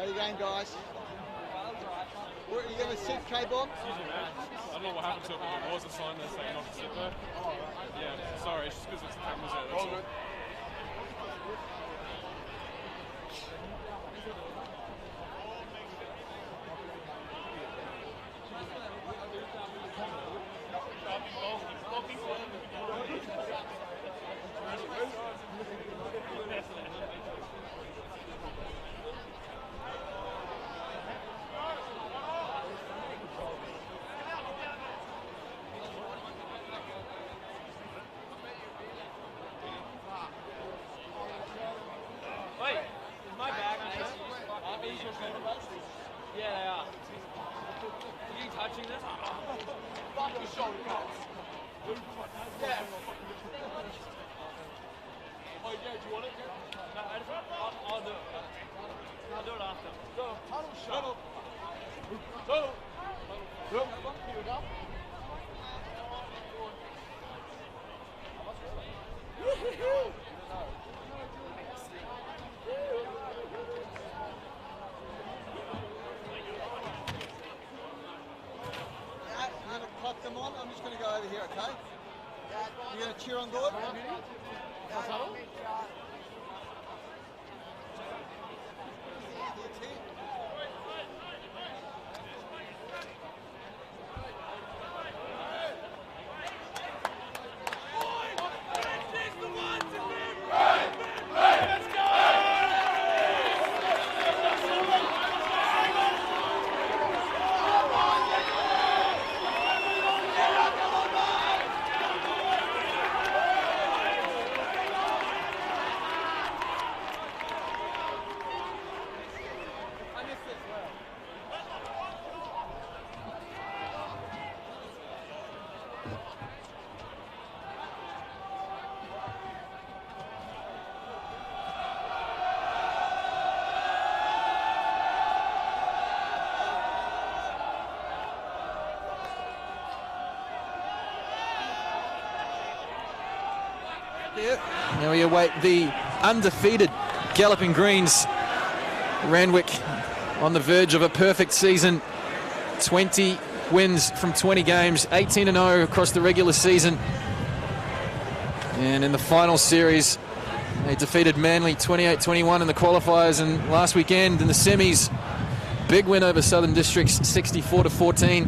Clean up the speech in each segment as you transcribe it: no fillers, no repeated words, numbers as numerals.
you going, guys? Are you going to sit K-Bomb? I don't know what happened to it, but there was a sign there saying not to sit there. Yeah, sorry, it's just because it's the cameras there, that's all. Yeah, they are. Are you touching this? Fuck your shoulder, guys. Yeah. Oh, yeah, do you want it? No, I'll do it. I'll do it after. Go. Tunnel shot. Go. Go. Here we go. Clap them on. I'm just going to go over here, okay? You're going to cheer on Gordon? Now we await the undefeated Galloping Greens. Randwick on the verge of a perfect season. 20 wins from 20 games, 18-0 across the regular season. And in the final series, they defeated Manly 28-21 in the qualifiers, and last weekend in the semis, big win over Southern Districts 64-14.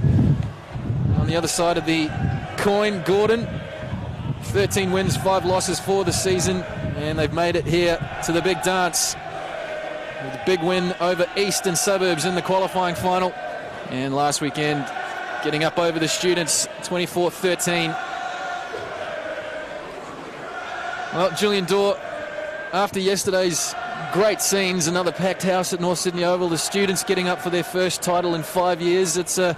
On the other side of the coin, Gordon, 13 wins, 5 losses for the season, and they've made it here to the big dance with a big win over Eastern Suburbs in the qualifying final, and last weekend getting up over the Students 24-13. Well, Julian Dorr, after yesterday's great scenes, another packed house at North Sydney Oval, the Students getting up for their first title in 5 years. It's a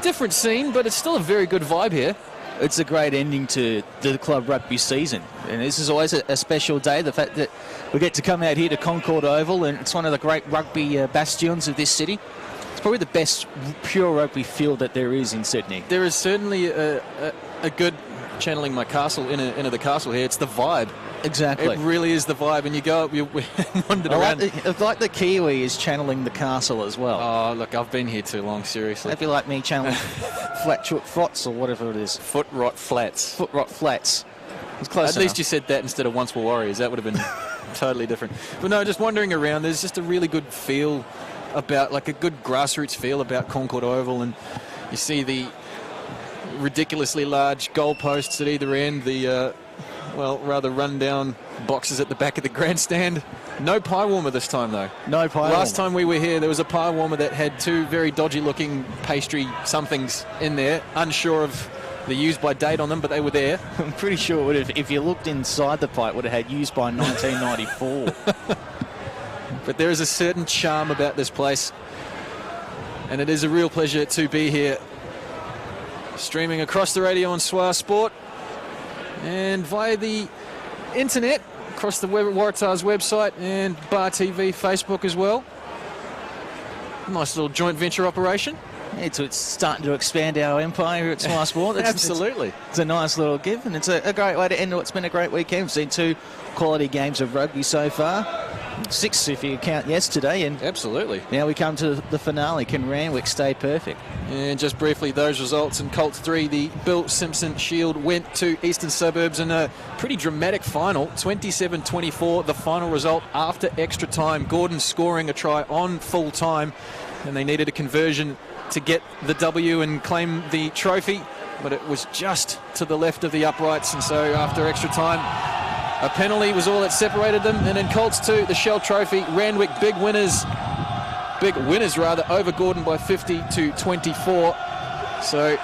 different scene, but it's still a very good vibe here. It's a great ending to the club rugby season, and this is always a special day. The fact that we get to come out here to Concord Oval, and it's one of the great rugby bastions of this city. It's probably the best pure rugby field that there is in Sydney. There is certainly a good, channeling my castle into the castle here, it's the vibe. Exactly. It really is the vibe, and you go up, you wandered around. Like the Kiwi is channeling the castle as well. Oh, look, I've been here too long, seriously. That'd be like me channeling Flat Flats or whatever it is. Foot Rot Flats. Foot Rot Flats. It's close At least you said that instead of Once Were Warriors. That would have been totally different. But no, just wandering around, there's just a really good feel about, like a good grassroots feel about Concord Oval, and you see the ridiculously large goalposts at either end, the rather run-down boxes at the back of the grandstand. No pie warmer this time, though. No pie warmer. Last time we were here, there was a pie warmer that had 2 very dodgy-looking pastry somethings in there. Unsure of the use-by date on them, but they were there. I'm pretty sure it would have, if you looked inside the pie, it would have had used by 1994. But there is a certain charm about this place, and it is a real pleasure to be here. Streaming across the radio on Swar Sport, and via the internet across the Waratahs website and Bar TV Facebook as well. Nice little joint venture operation. It's starting to expand our empire here at Swar Sport. Absolutely. It's a nice little give, and it's a great way to end what's been a great weekend. We've seen 2 quality games of rugby so far. 6 if you count yesterday, and Absolutely. now we come to the finale. Can Randwick stay perfect? And just briefly, those results in Colts 3, the Bill Simpson Shield went to Eastern Suburbs in a pretty dramatic final, 27-24, the final result after extra time. Gordon scoring a try on full time, and they needed a conversion to get the W and claim the trophy, but it was just to the left of the uprights, and so after extra time, a penalty was all that separated them. And in Colts 2, the Shell Trophy, Randwick big winners over Gordon by 50-24. So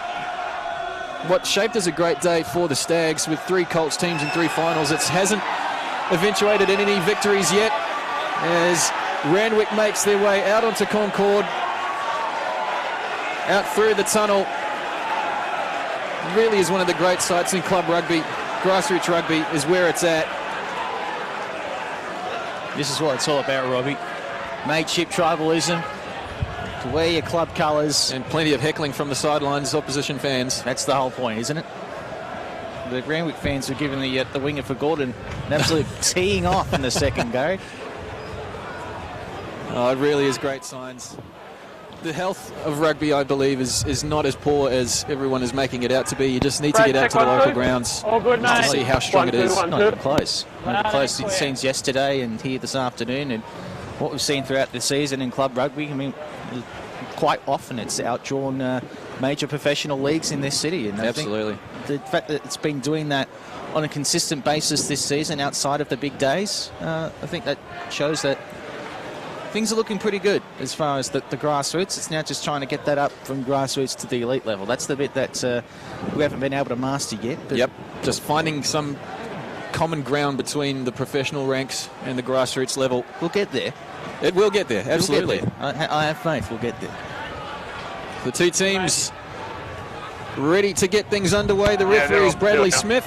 what shaped as a great day for the Stags with 3 Colts teams in 3 finals. It hasn't eventuated in any victories yet as Randwick makes their way out onto Concord, out through the tunnel. Really is one of the great sights in club rugby. Grassroots rugby is where it's at. This is what it's all about, Robbie. Mateship, tribalism, to wear your club colours. And plenty of heckling from the sidelines, opposition fans. That's the whole point, isn't it? The Randwick fans were giving the winger for Gordon an absolute teeing off in the second go. Oh, it really is great signs. The health of rugby, I believe, is not as poor as everyone is making it out to be. You just need to get out to the local grounds to see how strong it is. Not even close. Not even close. It seems yesterday and here this afternoon, and what we've seen throughout the season in club rugby. I mean, quite often it's outdrawn major professional leagues in this city. And Absolutely. The fact that it's been doing that on a consistent basis this season outside of the big days, I think that shows that things are looking pretty good as far as the grassroots. It's now just trying to get that up from grassroots to the elite level. That's the bit that we haven't been able to master yet. But Yep, just finding some common ground between the professional ranks and the grassroots level. we'll get there. It will get there, absolutely. We'll get there. I have faith we'll get there. The 2 teams ready to get things underway. The referee is Bradley Smith,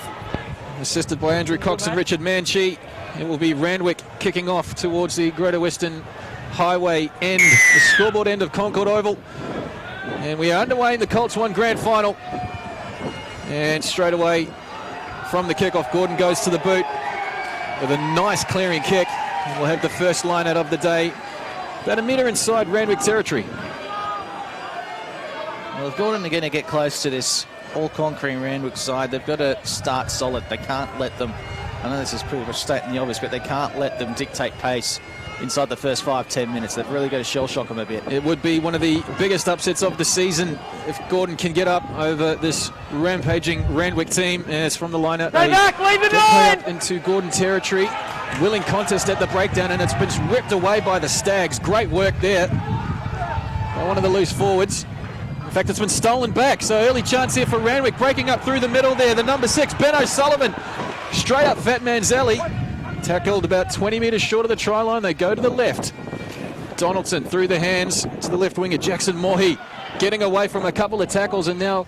assisted by Andrew Cox and Richard Manchie. It will be Randwick kicking off towards the Greater Western Highway end, the scoreboard end of Concord Oval. And we are underway in the Colts 1 grand final. And straight away from the kickoff, Gordon goes to the boot with a nice clearing kick. And we'll have the first line out of the day, about a metre inside Randwick territory. Well, if Gordon are going to get close to this all-conquering Randwick side, they've got to start solid. They can't let them, I know this is pretty much stating the obvious, but they can't let them dictate pace inside the first 5-10 minutes. They've really got to shell shock them a bit. It would be one of the biggest upsets of the season if Gordon can get up over this rampaging Randwick team. And it's from the line-out. Stay back, leave it up on! into Gordon territory. Willing contest at the breakdown, and it's been ripped away by the Stags. Great work there by one of the loose forwards. In fact, it's been stolen back, so early chance here for Randwick, breaking up through the middle there. The number 6, Ben O'Sullivan, straight up Fat Man's alley. Tackled about 20 metres short of the try line. They go to the left. Donaldson through the hands to the left winger, Jackson Mohi, getting away from a couple of tackles, and now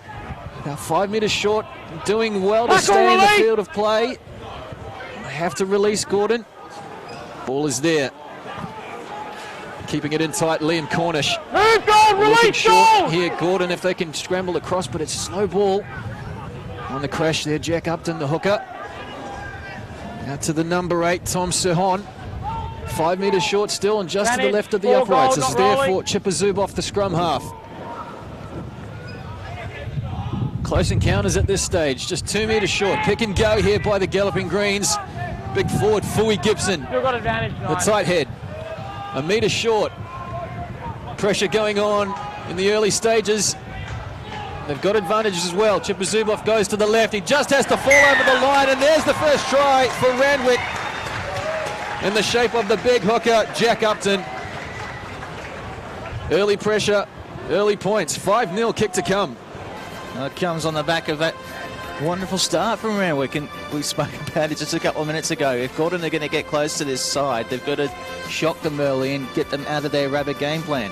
about 5 metres short, doing well to stay in the field of play. They have to release Gordon. Ball is there. Keeping it in tight, Liam Cornish. Move, goal, release, goal! Here, Gordon, if they can scramble across, but it's a slow ball. On the crash there, Jack Upton, the hooker. Out to the number 8, Tom Sirhon. 5 metres short still, and just to the left of the uprights. This is there for Chipper Zuboff, the scrum half. Close encounters at this stage, just 2 metres short. Pick and go here by the Galloping Greens. Big forward, Fui Gibson. Still got advantage The tight head. A metre short. Pressure going on in the early stages. They've got advantages as well. Chipper Zuboff goes to the left. He just has to fall over the line, and there's the first try for Randwick in the shape of the big hooker, Jack Upton. Early pressure, early points. 5-0 kick to come. It comes on the back of that wonderful start from Randwick, and we spoke about it just a couple of minutes ago. If Gordon are going to get close to this side, they've got to shock them early and get them out of their rabbit game plan.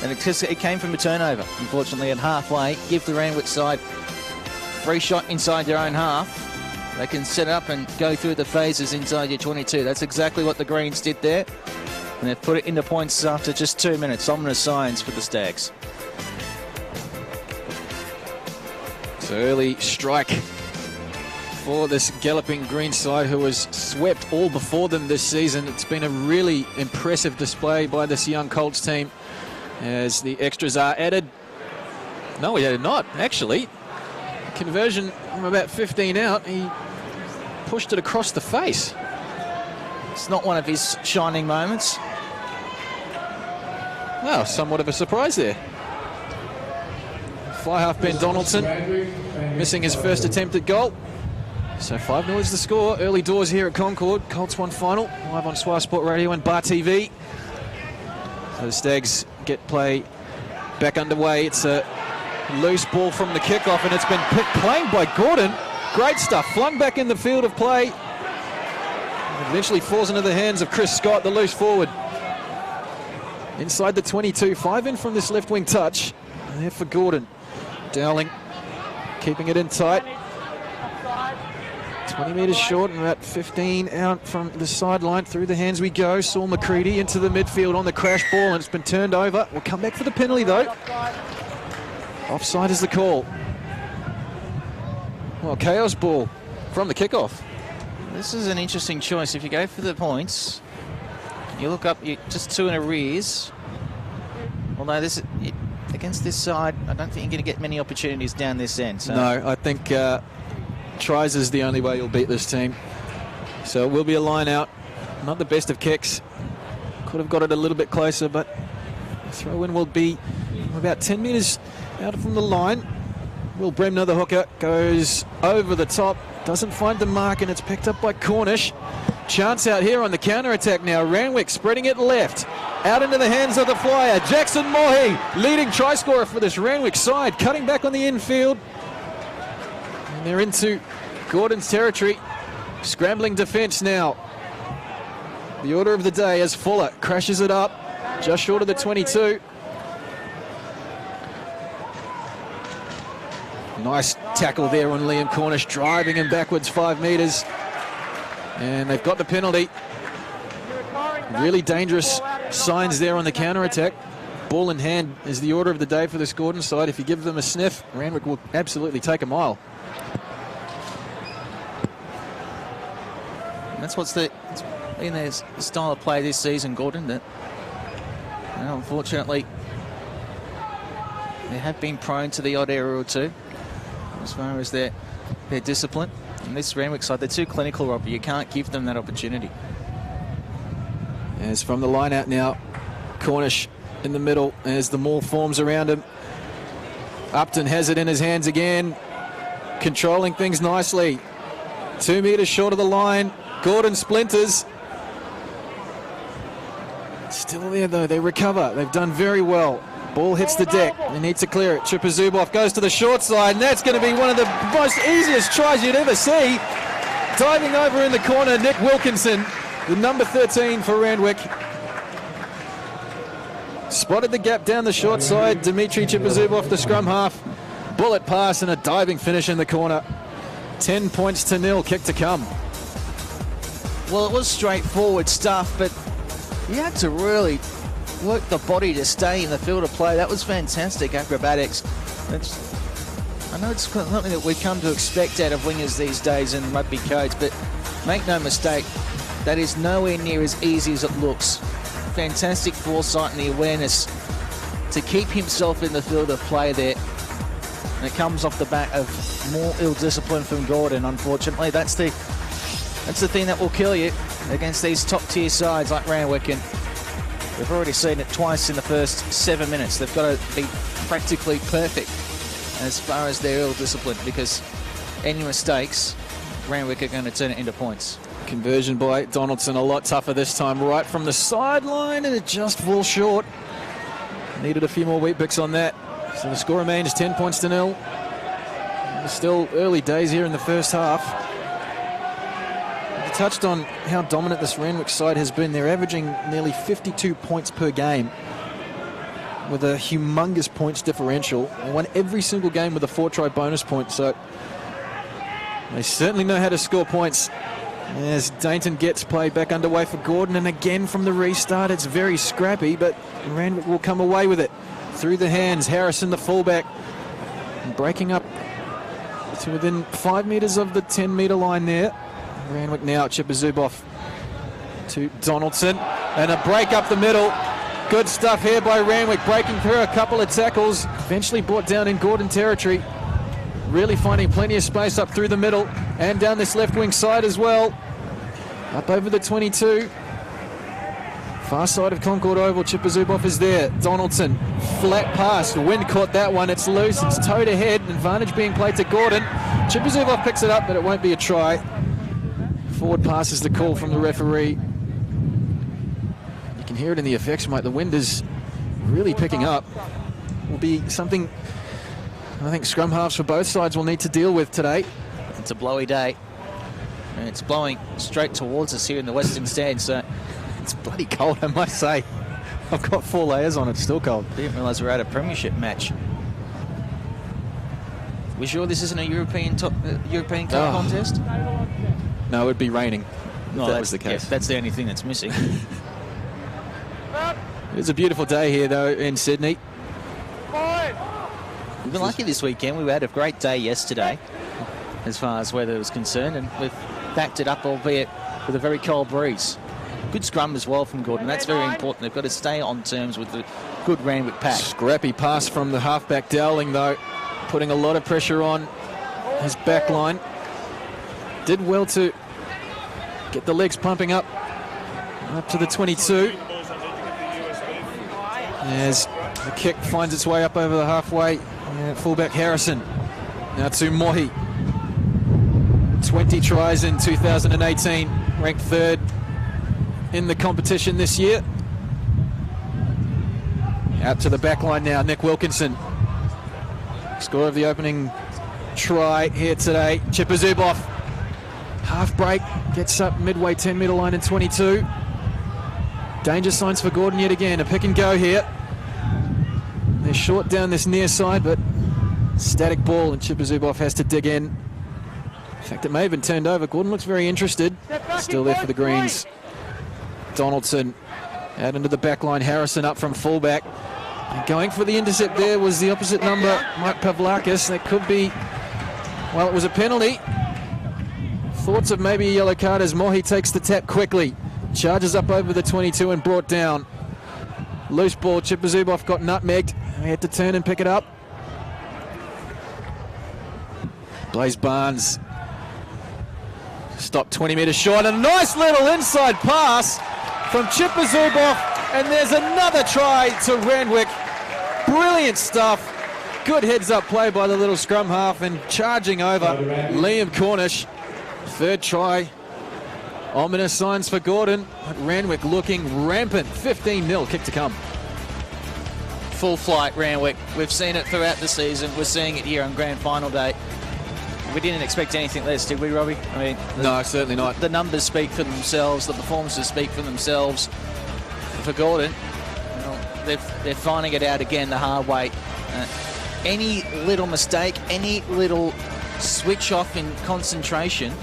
And it came from a turnover, unfortunately, at halfway. Give the Randwick side free shot inside their own half. They can set up and go through the phases inside your 22. That's exactly what the Greens did there. And they've put it into points after just 2 minutes. Ominous signs for the Stags. So early strike for this Galloping Green side, who has swept all before them this season. It's been a really impressive display by this young Colts team as the extras are added. No, he did not, actually. Conversion from about 15 out. He pushed it across the face. It's not one of his shining moments. Well, somewhat of a surprise there. Fly half Ben Donaldson missing his first attempt at goal. So 5-0 is the score. Early doors here at Concord. Colts 1 final. Live on Swire Sport Radio and Bar TV. So the Stags get play back underway. It's a loose ball from the kickoff, and it's been playing by Gordon. Great stuff. Flung back in the field of play. And eventually falls into the hands of Chris Scott, the loose forward. Inside the 22. 5 in from this left wing touch. And there for Gordon. Dowling keeping it in tight. 20 metres short and about 15 out from the sideline. Through the hands we go. Saul McCready into the midfield on the crash ball, and it's been turned over. We'll come back for the penalty though. Offside is the call. Well, chaos ball from the kickoff. This is an interesting choice. If you go for the points, you look up, you just 2 in arrears. Although this against this side, I don't think you're going to get many opportunities down this end. So. No, I think tries is the only way you'll beat this team. So it will be a line out. Not the best of kicks. Could have got it a little bit closer, but the throw-in will be about 10 metres out from the line. Will Bremner, the hooker, goes over the top. Doesn't find the mark, and it's picked up by Cornish. Chance out here on the counter-attack now. Randwick spreading it left. Out into the hands of the flyer. Jackson Mohi, leading try scorer for this Randwick side. Cutting back on the infield. And they're into Gordon's territory. Scrambling defence now. The order of the day as Fuller crashes it up. Just short of the 22. Nice tackle there on Liam Cornish, driving him backwards 5 metres. And they've got the penalty. Really dangerous signs there on the counter-attack. Ball in hand is the order of the day for this Gordon side. If you give them a sniff, Randwick will absolutely take a mile. And that's what's been their style of play this season, Gordon. That, unfortunately, they have been prone to the odd error or two as far as their discipline. And this Randwick side, they're too clinical, Robbie. You can't give them that opportunity. As from the line out now, Cornish in the middle as the maul forms around him. Upton has it in his hands again, controlling things nicely. 2 metres short of the line. Gordon splinters. Still there though, they recover. They've done very well. Ball hits the deck. They need to clear it. Chipper Zuboff goes to the short side, and that's going to be one of the most easiest tries you'd ever see. Diving over in the corner, Nick Wilkinson, the number 13 for Randwick. Spotted the gap down the short side. Dimitri Chipper Zuboff, the scrum half. Bullet pass and a diving finish in the corner. 10 points to 0, kick to come. Well, it was straightforward stuff, but you had to really work the body to stay in the field of play. That was fantastic acrobatics. I know it's something that we've come to expect out of wingers these days in rugby codes, but make no mistake, that is nowhere near as easy as it looks. Fantastic foresight and the awareness to keep himself in the field of play there. And it comes off the back of more ill discipline from Gordon, unfortunately. That's the thing that will kill you against these top tier sides like Randwick, and we've already seen it twice in the first 7 minutes. They've got to be practically perfect as far as their ill discipline, because any mistakes, Randwick are going to turn it into points. Conversion by Donaldson a lot tougher this time, right from the sideline, and it just falls short. Needed a few more wheat bix on that. So the score remains 10 points to 0. Still early days here in the first half. We touched on how dominant this Randwick side has been. They're averaging nearly 52 points per game with a humongous points differential. They won every single game with a 4-try bonus point, so they certainly know how to score points. As Dainton gets play back underway for Gordon, and again from the restart, it's very scrappy, but Randwick will come away with it. Through the hands, Harrison, the fullback, breaking up to within 5 metres of the 10-metre line there. Randwick now, Chipper Zuboff to Donaldson, and a break up the middle. Good stuff here by Randwick, breaking through a couple of tackles, eventually brought down in Gordon territory. Really finding plenty of space up through the middle and down this left wing side as well. Up over the 22. Far side of Concord Oval, Chipper Zuboff is there. Donaldson, flat pass, the wind caught that one, it's loose, it's towed ahead, advantage being played to Gordon. Chipper Zuboff picks it up, but it won't be a try. Forward pass is the call from the referee. You can hear it in the effects, mate, the wind is really picking up. Will be something I think scrum halves for both sides will need to deal with today. It's a blowy day. And it's blowing straight towards us here in the western stand, so it's bloody cold, I must say. I've got 4 layers on, it's still cold. Didn't realise we're at a premiership match. We sure this isn't a European Cup contest? No, it would be raining. No, that was the case. Yeah, that's the only thing that's missing. It's a beautiful day here, though, in Sydney. We've been lucky this weekend. We had a great day yesterday as far as weather was concerned, and we've backed it up, albeit with a very cold breeze. Good scrum as well from Gordon. That's very important. They've got to stay on terms with the good Randwick pack. Scrappy pass from the halfback Dowling, though, putting a lot of pressure on his back line. Did well to get the legs pumping up to the 22. As the kick finds its way up over the halfway, fullback Harrison now to Mohi. 20 tries in 2018, ranked 3rd in the competition this year. Out to the back line now, Nick Wilkinson. Score of the opening try here today. Chipper Zuboff, half break, gets up midway 10-metre line in 22. Danger signs for Gordon yet again, a pick and go here. They're short down this near side, but static ball, and Chipper Zuboff has to dig in. In fact, it may have been turned over. Gordon looks very interested. Still there for the Greens. Donaldson out into the back line. Harrison up from fullback. And going for the intercept there was the opposite number, Mike Pavlakis. That could be, well, it was a penalty. Thoughts of maybe a yellow card as Mohi takes the tap quickly. Charges up over the 22 and brought down. Loose ball, Chipper Zuboff got nutmegged. He had to turn and pick it up. Blaze Barnes stopped 20 metres short. A nice little inside pass from Chipper Zuboff, and there's another try to Randwick. Brilliant stuff. Good heads-up play by the little scrum half, and charging over Liam Cornish. 3rd try. Ominous signs for Gordon, but Randwick looking rampant. 15-0, kick to come. Full flight, Randwick. We've seen it throughout the season. We're seeing it here on Grand Final Day. We didn't expect anything less, did we, Robbie? I mean, no, certainly not. The numbers speak for themselves. The performances speak for themselves. For Gordon, they're finding it out again the hard way. Any little mistake, any little switch off in concentration,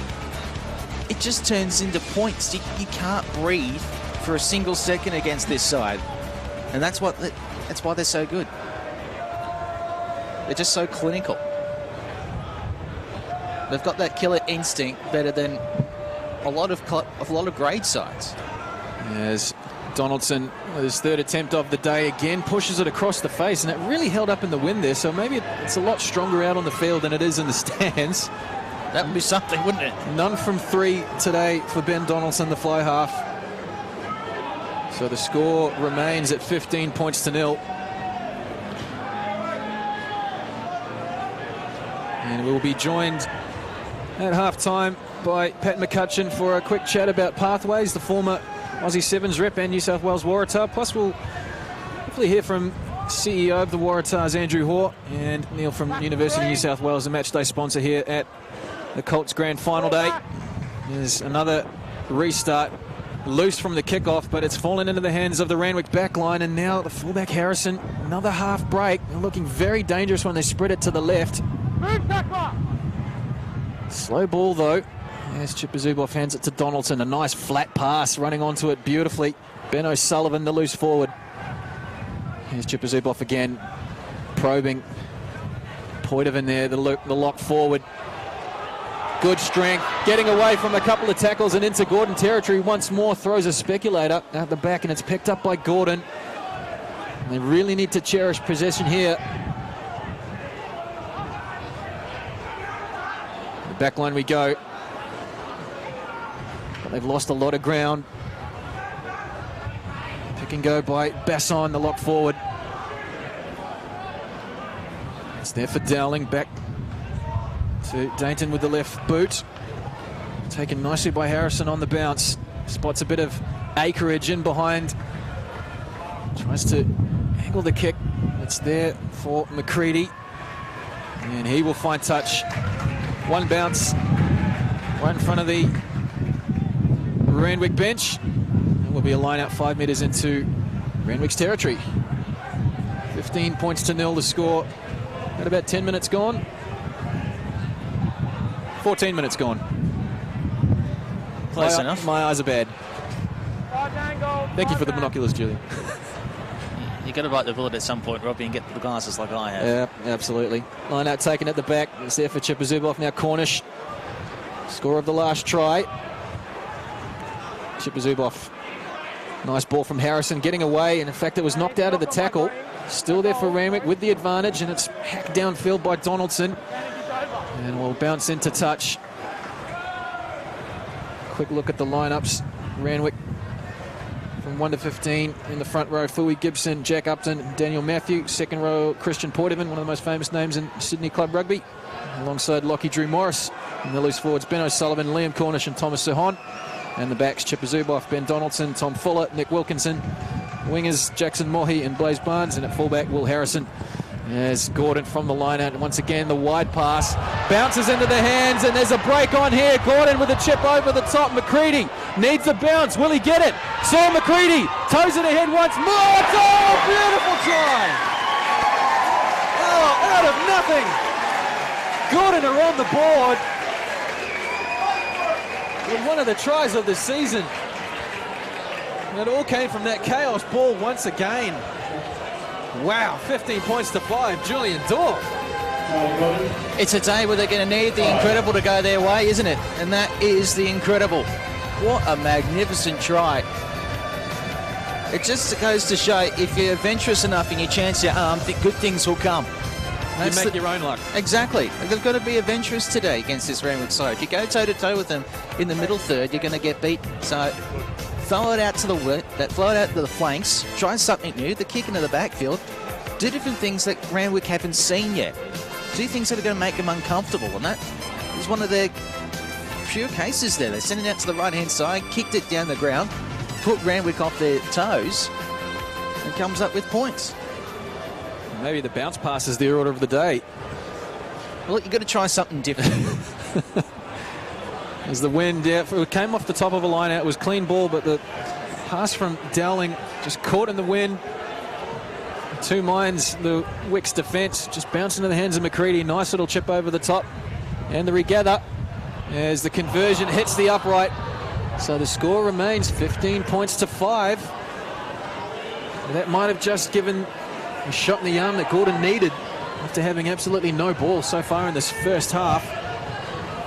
it just turns into points. You can't breathe for a single second against this side, and that's why they're so good. They're just so clinical. They've got that killer instinct better than a lot of grade sides. As Donaldson, with his 3rd attempt of the day, again pushes it across the face, and it really held up in the wind there, so maybe it's a lot stronger out on the field than it is in the stands. That would be something, wouldn't it? None from 3 today for Ben Donaldson, the fly half. So the score remains at 15 points to 0. And we'll be joined at half-time by Pat McCutcheon for a quick chat about pathways, the former Aussie Sevens rep and New South Wales Waratah. Plus we'll hopefully hear from CEO of the Waratahs, Andrew Hoare, and Neil from University of New South Wales, the matchday sponsor here at the Colts Grand Final Day. There's another restart, loose from the kickoff, but it's fallen into the hands of the Randwick backline, and now the fullback Harrison, another half break. They're looking very dangerous when they spread it to the left. Slow ball though. As Chipper Zuboff hands it to Donaldson, a nice flat pass, running onto it beautifully. Ben O'Sullivan, the loose forward. Here's Chipper Zuboff again, probing Poitevin there, the lock forward. Good strength, getting away from a couple of tackles and into Gordon territory once more. Throws a speculator out the back, and it's picked up by Gordon. And they really need to cherish possession here. The back line we go. But they've lost a lot of ground. Pick and go by Basson, the lock forward. It's there for Dowling, back to Dainton with the left boot. Taken nicely by Harrison on the bounce. Spots a bit of acreage in behind. Tries to angle the kick. It's there for McCready. And he will find touch. One bounce right in front of the Randwick bench. It will be a line out 5 metres into Randwick's territory. 15 points to 0 the score. At about 10 minutes gone. 14 minutes gone. Close enough. My eyes are bad. Thank you for the binoculars, Julian. You got to bite the bullet at some point, Robbie, and get the glasses like I have. Yeah, absolutely. Line out taken at the back. It's there for Chipper Zuboff. Now Cornish. Score of the last try. Chipper Zuboff. Nice ball from Harrison, getting away, and in fact it was knocked out of the tackle. Still there for Randwick with the advantage, and it's hacked downfield by Donaldson. And will bounce into touch. Quick look at the lineups. Randwick from 1 to 15 in the front row. Fui Gibson, Jack Upton, Daniel Matthew. Second row, Christian Poitevin, one of the most famous names in Sydney club rugby. Alongside Lockie Drew Morris. And the loose forwards, Ben O'Sullivan, Liam Cornish and Thomas Sirhon. And the backs, Chipper Zuboff, Ben Donaldson, Tom Fuller, Nick Wilkinson. Wingers, Jackson Mohi and Blaze Barnes. And at fullback, Will Harrison. There's Gordon from the line out, and once again the wide pass bounces into the hands, and there's a break on here. Gordon with a chip over the top. McCready needs the bounce. Will he get it? Saul McCready toes it ahead once more. It's all beautiful try. Oh, out of nothing. Gordon are on the board with one of the tries of the season. And it all came from that chaos ball once again. Wow, 15 points to 5, Julian Dorff. It's a day where they're going to need the incredible to go their way, isn't it? And that is the incredible. What a magnificent try. It just goes to show if you're adventurous enough and you chance your arm, good things will come. You make your own luck. Exactly. They've got to be adventurous today against this Randwick side. If you go toe-to-toe with them in the middle third, you're going to get beat. So throw it out to the flanks, try something new, the kick into the backfield, do different things that Randwick haven't seen yet. Do things that are going to make them uncomfortable, and that is one of their few cases there. They're sending it out to the right-hand side, kicked it down the ground, put Randwick off their toes, and comes up with points. Maybe the bounce pass is the order of the day. Well, you've got to try something different. As the wind, it came off the top of a line out. It was clean ball, but the pass from Dowling just caught in the wind. Two minds, the Wicks defence, just bouncing into the hands of McCready. Nice little chip over the top. And the regather as the conversion hits the upright. So the score remains 15 points to 5. That might have just given a shot in the arm that Gordon needed after having absolutely no ball so far in this first half.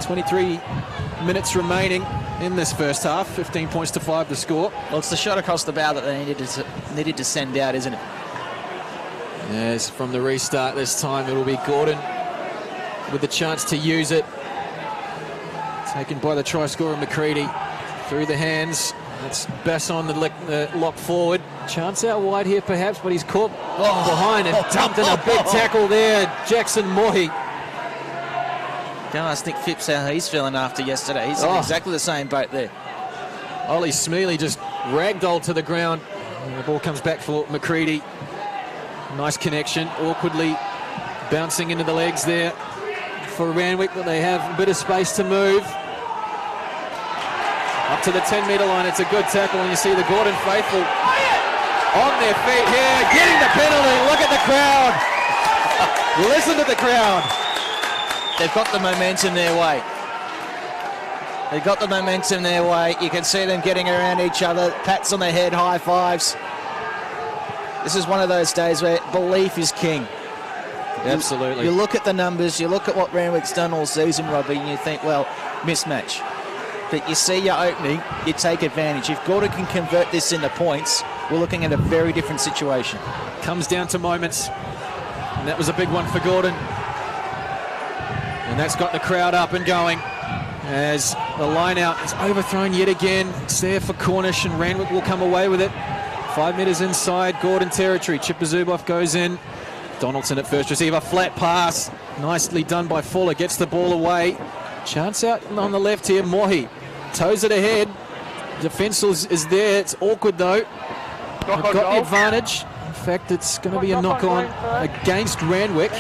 23 minutes remaining in this first half. 15 points to 5 the score. Well, it's the shot across the bow that they needed to send out, isn't it? Yes, from the restart this time it'll be Gordon with the chance to use it. Taken by the try scorer McCready through the hands. That's Basson, the lock forward. Chance out wide here perhaps, but he's caught behind and dumped in a big tackle there. Jackson Mohi. Don't ask Nick Phipps how he's feeling after yesterday. He's in exactly the same boat there. Ollie Smealy just ragdolled to the ground. And the ball comes back for McCready. Nice connection, awkwardly bouncing into the legs there for Randwick, but they have a bit of space to move. Up to the 10-metre line, it's a good tackle, and you see the Gordon faithful on their feet here, getting the penalty. Look at the crowd. Listen to the crowd. They've got the momentum their way. They've got the momentum their way. You can see them getting around each other, pats on their head, high fives. This is one of those days where belief is king. Absolutely. You look at the numbers, you look at what Randwick's done all season, Robbie, and you think, well, mismatch. But you see your opening, you take advantage. If Gordon can convert this into points, we're looking at a very different situation. Comes down to moments. And that was a big one for Gordon. And that's got the crowd up and going as the line out is overthrown yet again. It's there for Cornish, and Randwick will come away with it. 5 metres inside Gordon territory. Chipper Zuboff goes in. Donaldson at first receiver. Flat pass. Nicely done by Fuller. Gets the ball away. Chance out on the left here. Mohi toes it ahead. Defence is there. It's awkward though. They've got the advantage. In fact, it's going to be a knock-on against Randwick.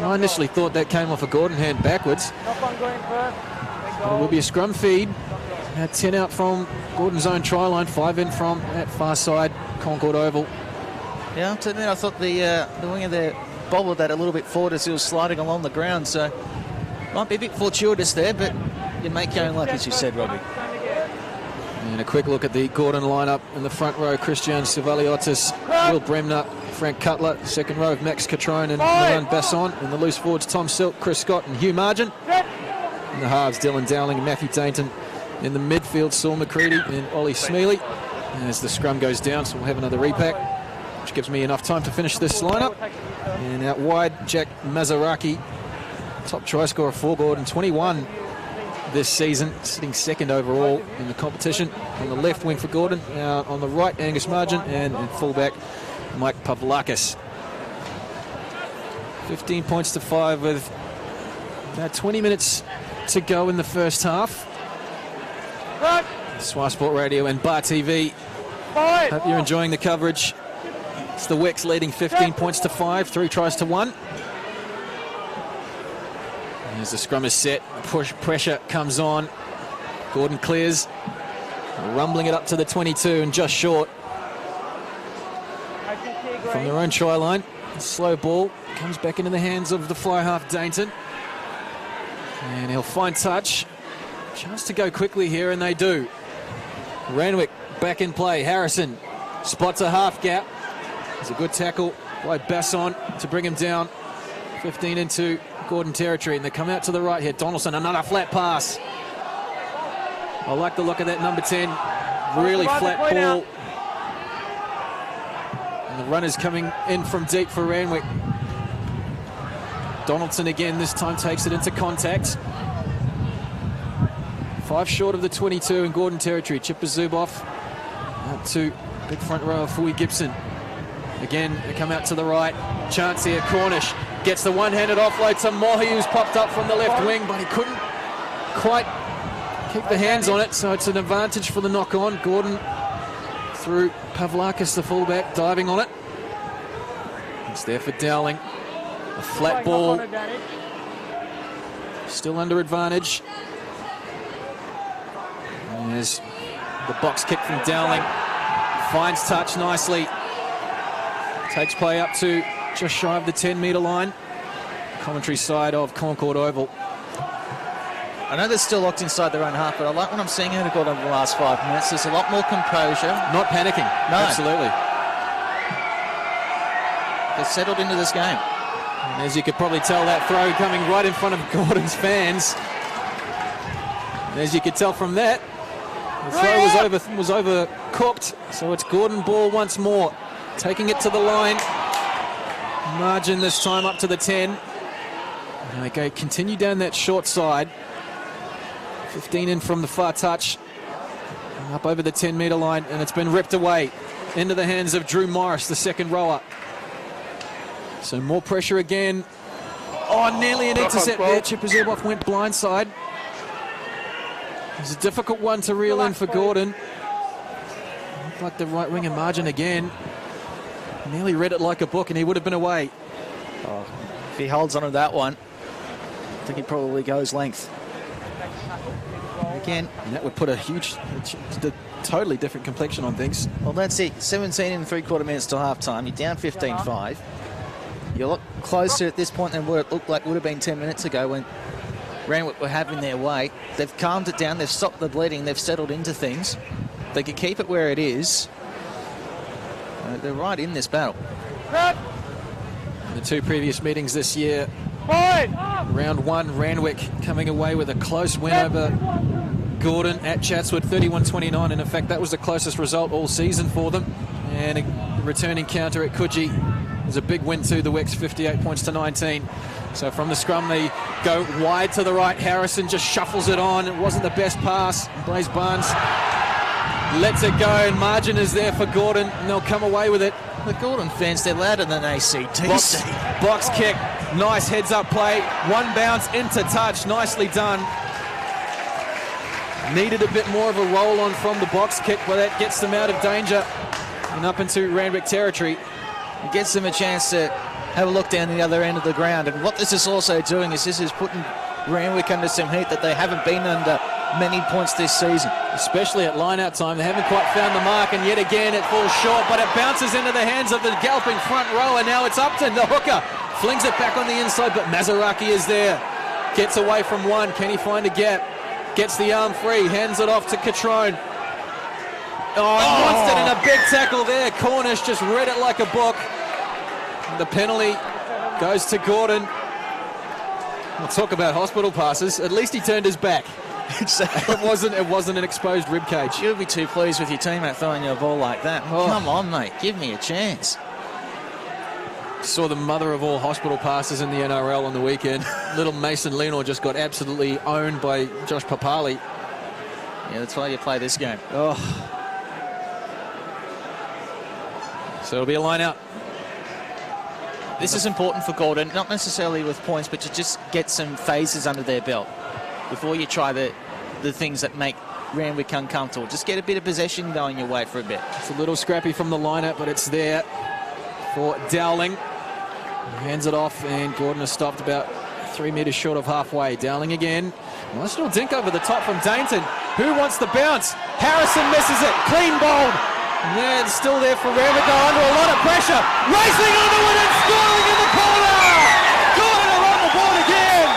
I initially thought that came off a Gordon hand backwards. But it will be a scrum feed. 10 out from Gordon's own try line, 5 in from that far side, Concord Oval. Yeah, to admit, I thought the winger there bobbled that a little bit forward as he was sliding along the ground, so might be a bit fortuitous there, but you make your own luck, as you said, Robbie. And a quick look at the Gordon lineup in the front row. Christian Sivaliotis, Will Bremner, Frank Cutler. Second row of Max Catrone and Milan Basson. In the loose forwards, Tom Silk, Chris Scott and Hugh Margin. In the halves, Dylan Dowling and Matthew Dainton. In the midfield, Saul McCready and Ollie Smealy. As the scrum goes down, so we'll have another repack, which gives me enough time to finish this lineup. And out wide, Jack Mazaraki, top try scorer for Gordon, 21 this season, sitting second overall in the competition. On the left wing for Gordon, out on the right, Angus Margin, and in fullback, Mike Pavlakis. 15 points to 5 with about 20 minutes to go in the first half. Swy Sport Radio and Bar TV. Hope you're enjoying the coverage. It's the Wex leading 15 points to 5, 3 tries to 1. As the scrum is set, pressure comes on. Gordon clears, rumbling it up to the 22 and just short. From their own try line, slow ball comes back into the hands of the fly half Dainton. And he'll find touch. Chance to go quickly here, and they do. Randwick back in play. Harrison spots a half gap. It's a good tackle by Basson to bring him down. 15 into Gordon territory, and they come out to the right here. Donaldson, another flat pass. I like the look of that number 10. Really flat ball. And the runners coming in from deep for Randwick. Donaldson again, this time takes it into contact. 5 short of the 22 in Gordon territory. Chipper Zuboff out to big front row of Fui Gibson. Again, they come out to the right. Chance here, Cornish gets the one-handed offload to Mohi, who's popped up from the left wing, but he couldn't quite keep the hands on it, so it's an advantage for the knock-on. Gordon through Pavlakis, the fullback, diving on it. It's there for Dowling. A flat ball. Still under advantage. And there's the box kick from Dowling. Finds touch nicely. Takes play up to just shy of the 10-metre line. Commentary side of Concord Oval. I know they're still locked inside their own half, but I like what I'm seeing out of Gordon over the last 5 minutes. There's a lot more composure. Not panicking. No. Absolutely. They're settled into this game. And as you could probably tell, that throw coming right in front of Gordon's fans. And as you could tell from that, the throw was overcooked. So it's Gordon ball once more. Taking it to the line. Margin this time up to the 10. And they go continue down that short side. 15 in from the far touch. Up over the 10-metre line, and it's been ripped away into the hands of Drew Morris, the second rower. So more pressure again. Oh, nearly an intercept there. Chipper Zuboff went blindside. It was a difficult one to reel in for Gordon. Looked like the right winger Margin again. Nearly read it like a book, and he would have been away. Oh, if he holds on to that one, I think he probably goes length. Again, and that would put a totally different complexion on things. Well, that's it. 17 and 3/4 minutes till half-time. You're down 15-5. You're a lot closer at this point than what it looked like would have been 10 minutes ago when Randwick were having their way. They've calmed it down. They've stopped the bleeding. They've settled into things. They could keep it where it is. They're right in this battle. The two previous meetings this year. Round one, Randwick coming away with a close win over Gordon at Chatswood, 31-29. And in fact, that was the closest result all season for them. And a returning counter at Coogee is a big win to the Wicks, 58 points to 19. So from the scrum, they go wide to the right. Harrison just shuffles it on. It wasn't the best pass. Blaze Barnes lets it go, and margin is there for Gordon, and they'll come away with it. The Gordon fans, they're louder than ACTC. Box kick, nice heads-up play. One bounce into touch, nicely done. Needed a bit more of a roll-on from the box kick, but that gets them out of danger and up into Randwick territory. It gives them a chance to have a look down the other end of the ground. And what this is also doing is this is putting Randwick under some heat that they haven't been under many points this season. Especially at line-out time. They haven't quite found the mark, and yet again it falls short, but it bounces into the hands of the galloping front row, and now it's Upton, the hooker. Flings it back on the inside, but Mazaraki is there. Gets away from one. Can he find a gap? Gets the arm free. Hands it off to Catrone. Wants it in a big tackle there. Cornish just read it like a book. The penalty goes to Gordon. We'll talk about hospital passes. At least he turned his back. It wasn't an exposed rib cage. You'll be too pleased with your teammate throwing you a ball like that. Oh. Come on, mate. Give me a chance. Saw the mother of all hospital passes in the NRL on the weekend. Little Mason Lenor just got absolutely owned by Josh Papali. Yeah, that's why you play this game. Oh. So it'll be a line out. This is important for Gordon, not necessarily with points, but to just get some phases under their belt before you try the things that make Randwick uncomfortable. Just get a bit of possession going your way for a bit. It's a little scrappy from the lineup, but it's there for Dowling. Hands it off, and Gordon has stopped about 3 metres short of halfway. Dowling again. Nice little dink over the top from Dainton. Who wants the bounce? Harrison misses it. Clean bowled. Yeah, it's still there for Randwick. Under a lot of pressure. Racing onto it and scoring in the corner. Gordon are on the board again.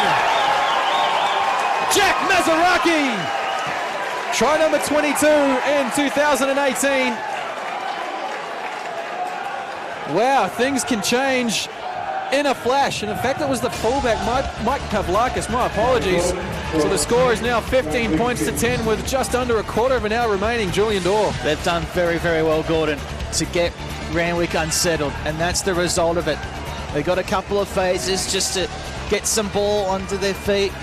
Jack Mazaraki. Try number 22 in 2018. Wow, things can change in a flash. And in fact, it was the fullback, Mike Pavlakis. My apologies. So the score is now 15 points to 10 with just under a quarter of an hour remaining. Julian Dorr. They've done very, very well, Gordon, to get Randwick unsettled. And that's the result of it. They got a couple of phases just to get some ball onto their feet.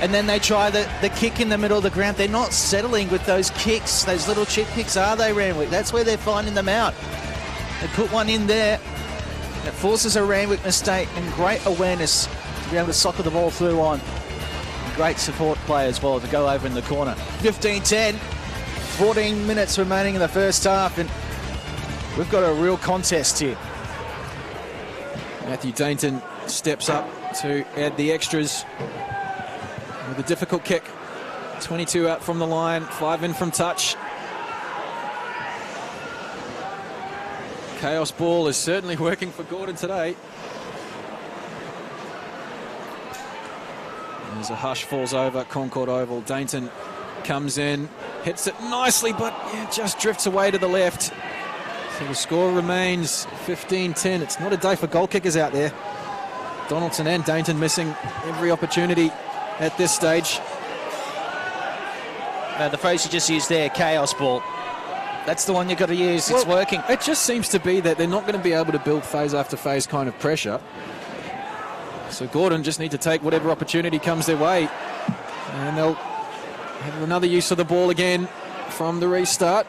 And then they try the kick in the middle of the ground. They're not settling with those kicks, those little chip kicks, are they, Randwick? That's where they're finding them out. They put one in there. It forces a Randwick mistake, and great awareness to be able to soccer the ball through on. Great support play as well to go over in the corner. 15-10, 14 minutes remaining in the first half, and we've got a real contest here. Matthew Dainton steps up to add the extras with a difficult kick. 22 out from the line, 5 in from touch. Chaos ball is certainly working for Gordon today. As a hush falls over Concord Oval, Dainton comes in, hits it nicely, but just drifts away to the left. So the score remains 15-10. It's not a day for goal kickers out there. Donaldson and Dainton missing every opportunity at this stage. The phrase you just used there, chaos ball. That's the one you've got to use. It's working. It just seems to be that they're not going to be able to build phase after phase kind of pressure. So Gordon just need to take whatever opportunity comes their way. And they'll have another use of the ball again from the restart.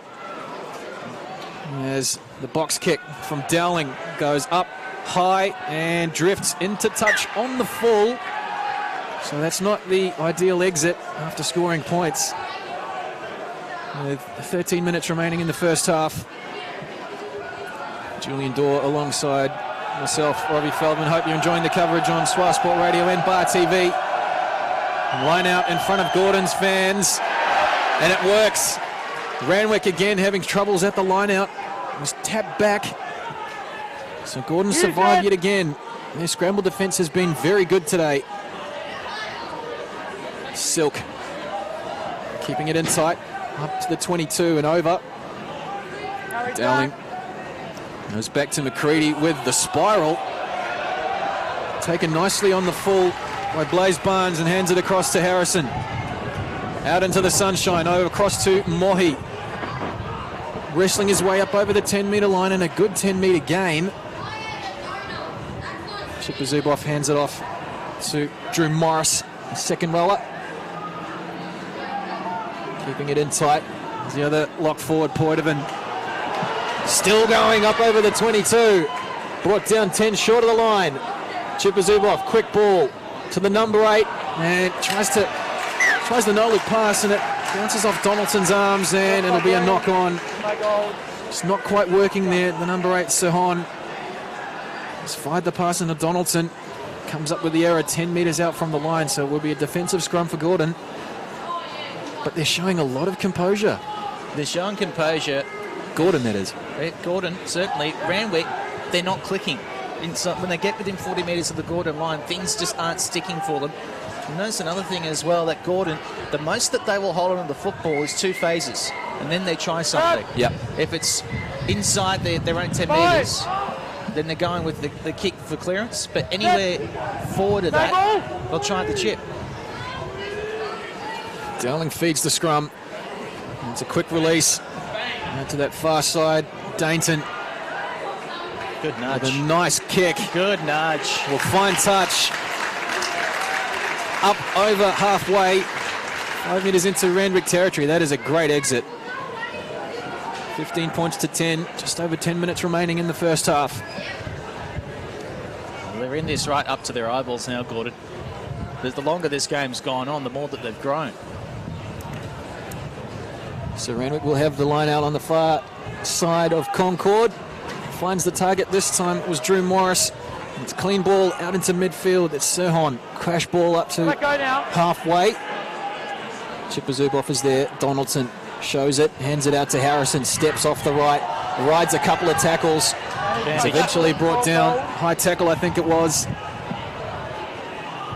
As the box kick from Dowling goes up high and drifts into touch on the full. So that's not the ideal exit after scoring points. With 13 minutes remaining in the first half. Julian Dorr alongside myself, Robbie Feldman. Hope you're enjoying the coverage on Swar Sport Radio and Bar TV. Line out in front of Gordon's fans, and it works. Randwick again having troubles at the line out. Was tapped back. So Gordon survived yet again. Their scramble defence has been very good today. Silk keeping it in tight. Up to the 22 and over. Dowling goes back to McCready with the spiral. Taken nicely on the full by Blaze Barnes and hands it across to Harrison. Out into the sunshine, over across to Mohi. Wrestling his way up over the 10-metre line in a good 10-metre gain. Chipper Zuboff hands it off to Drew Morris, second roller. Keeping it in tight. The other lock forward, Poitevin. Still going up over the 22. Brought down 10 short of the line. Chipper Zuboff, quick ball to the number 8 and tries the no-look pass, and it bounces off Donaldson's arms, and it'll be a knock-on. It's not quite working there. The number 8, Sirhan, has fired the pass into Donaldson. Comes up with the error 10 metres out from the line, so it will be a defensive scrum for Gordon. But they're showing a lot of composure. They're showing composure. Gordon, that is. Gordon, certainly. Randwick, they're not clicking. When they get within 40 metres of the Gordon line, things just aren't sticking for them. And notice another thing as well, that Gordon, the most that they will hold on the football is 2 phases, and then they try something. Yep. If it's inside their own 10 metres, then they're going with the kick for clearance. But anywhere forward of that, they'll try the chip. Dowling feeds the scrum. It's a quick release. Out to that far side. Dainton. Good nudge. With a nice kick. Good nudge. Will find touch. Up over halfway. 5 metres into Randwick territory. That is a great exit. 15 points to 10. Just over 10 minutes remaining in the first half. Well, they're in this right up to their eyeballs now, Gordon. The longer this game's gone on, the more that they've grown. So Randwick will have the line out on the far side of Concord. Finds the target. This time it was Drew Morris. It's a clean ball out into midfield. It's Sirhan. Crash ball up to halfway. Chipper Zuboff is there. Donaldson shows it, hands it out to Harrison. Steps off the right, rides a couple of tackles. It's eventually brought down. High tackle, I think it was.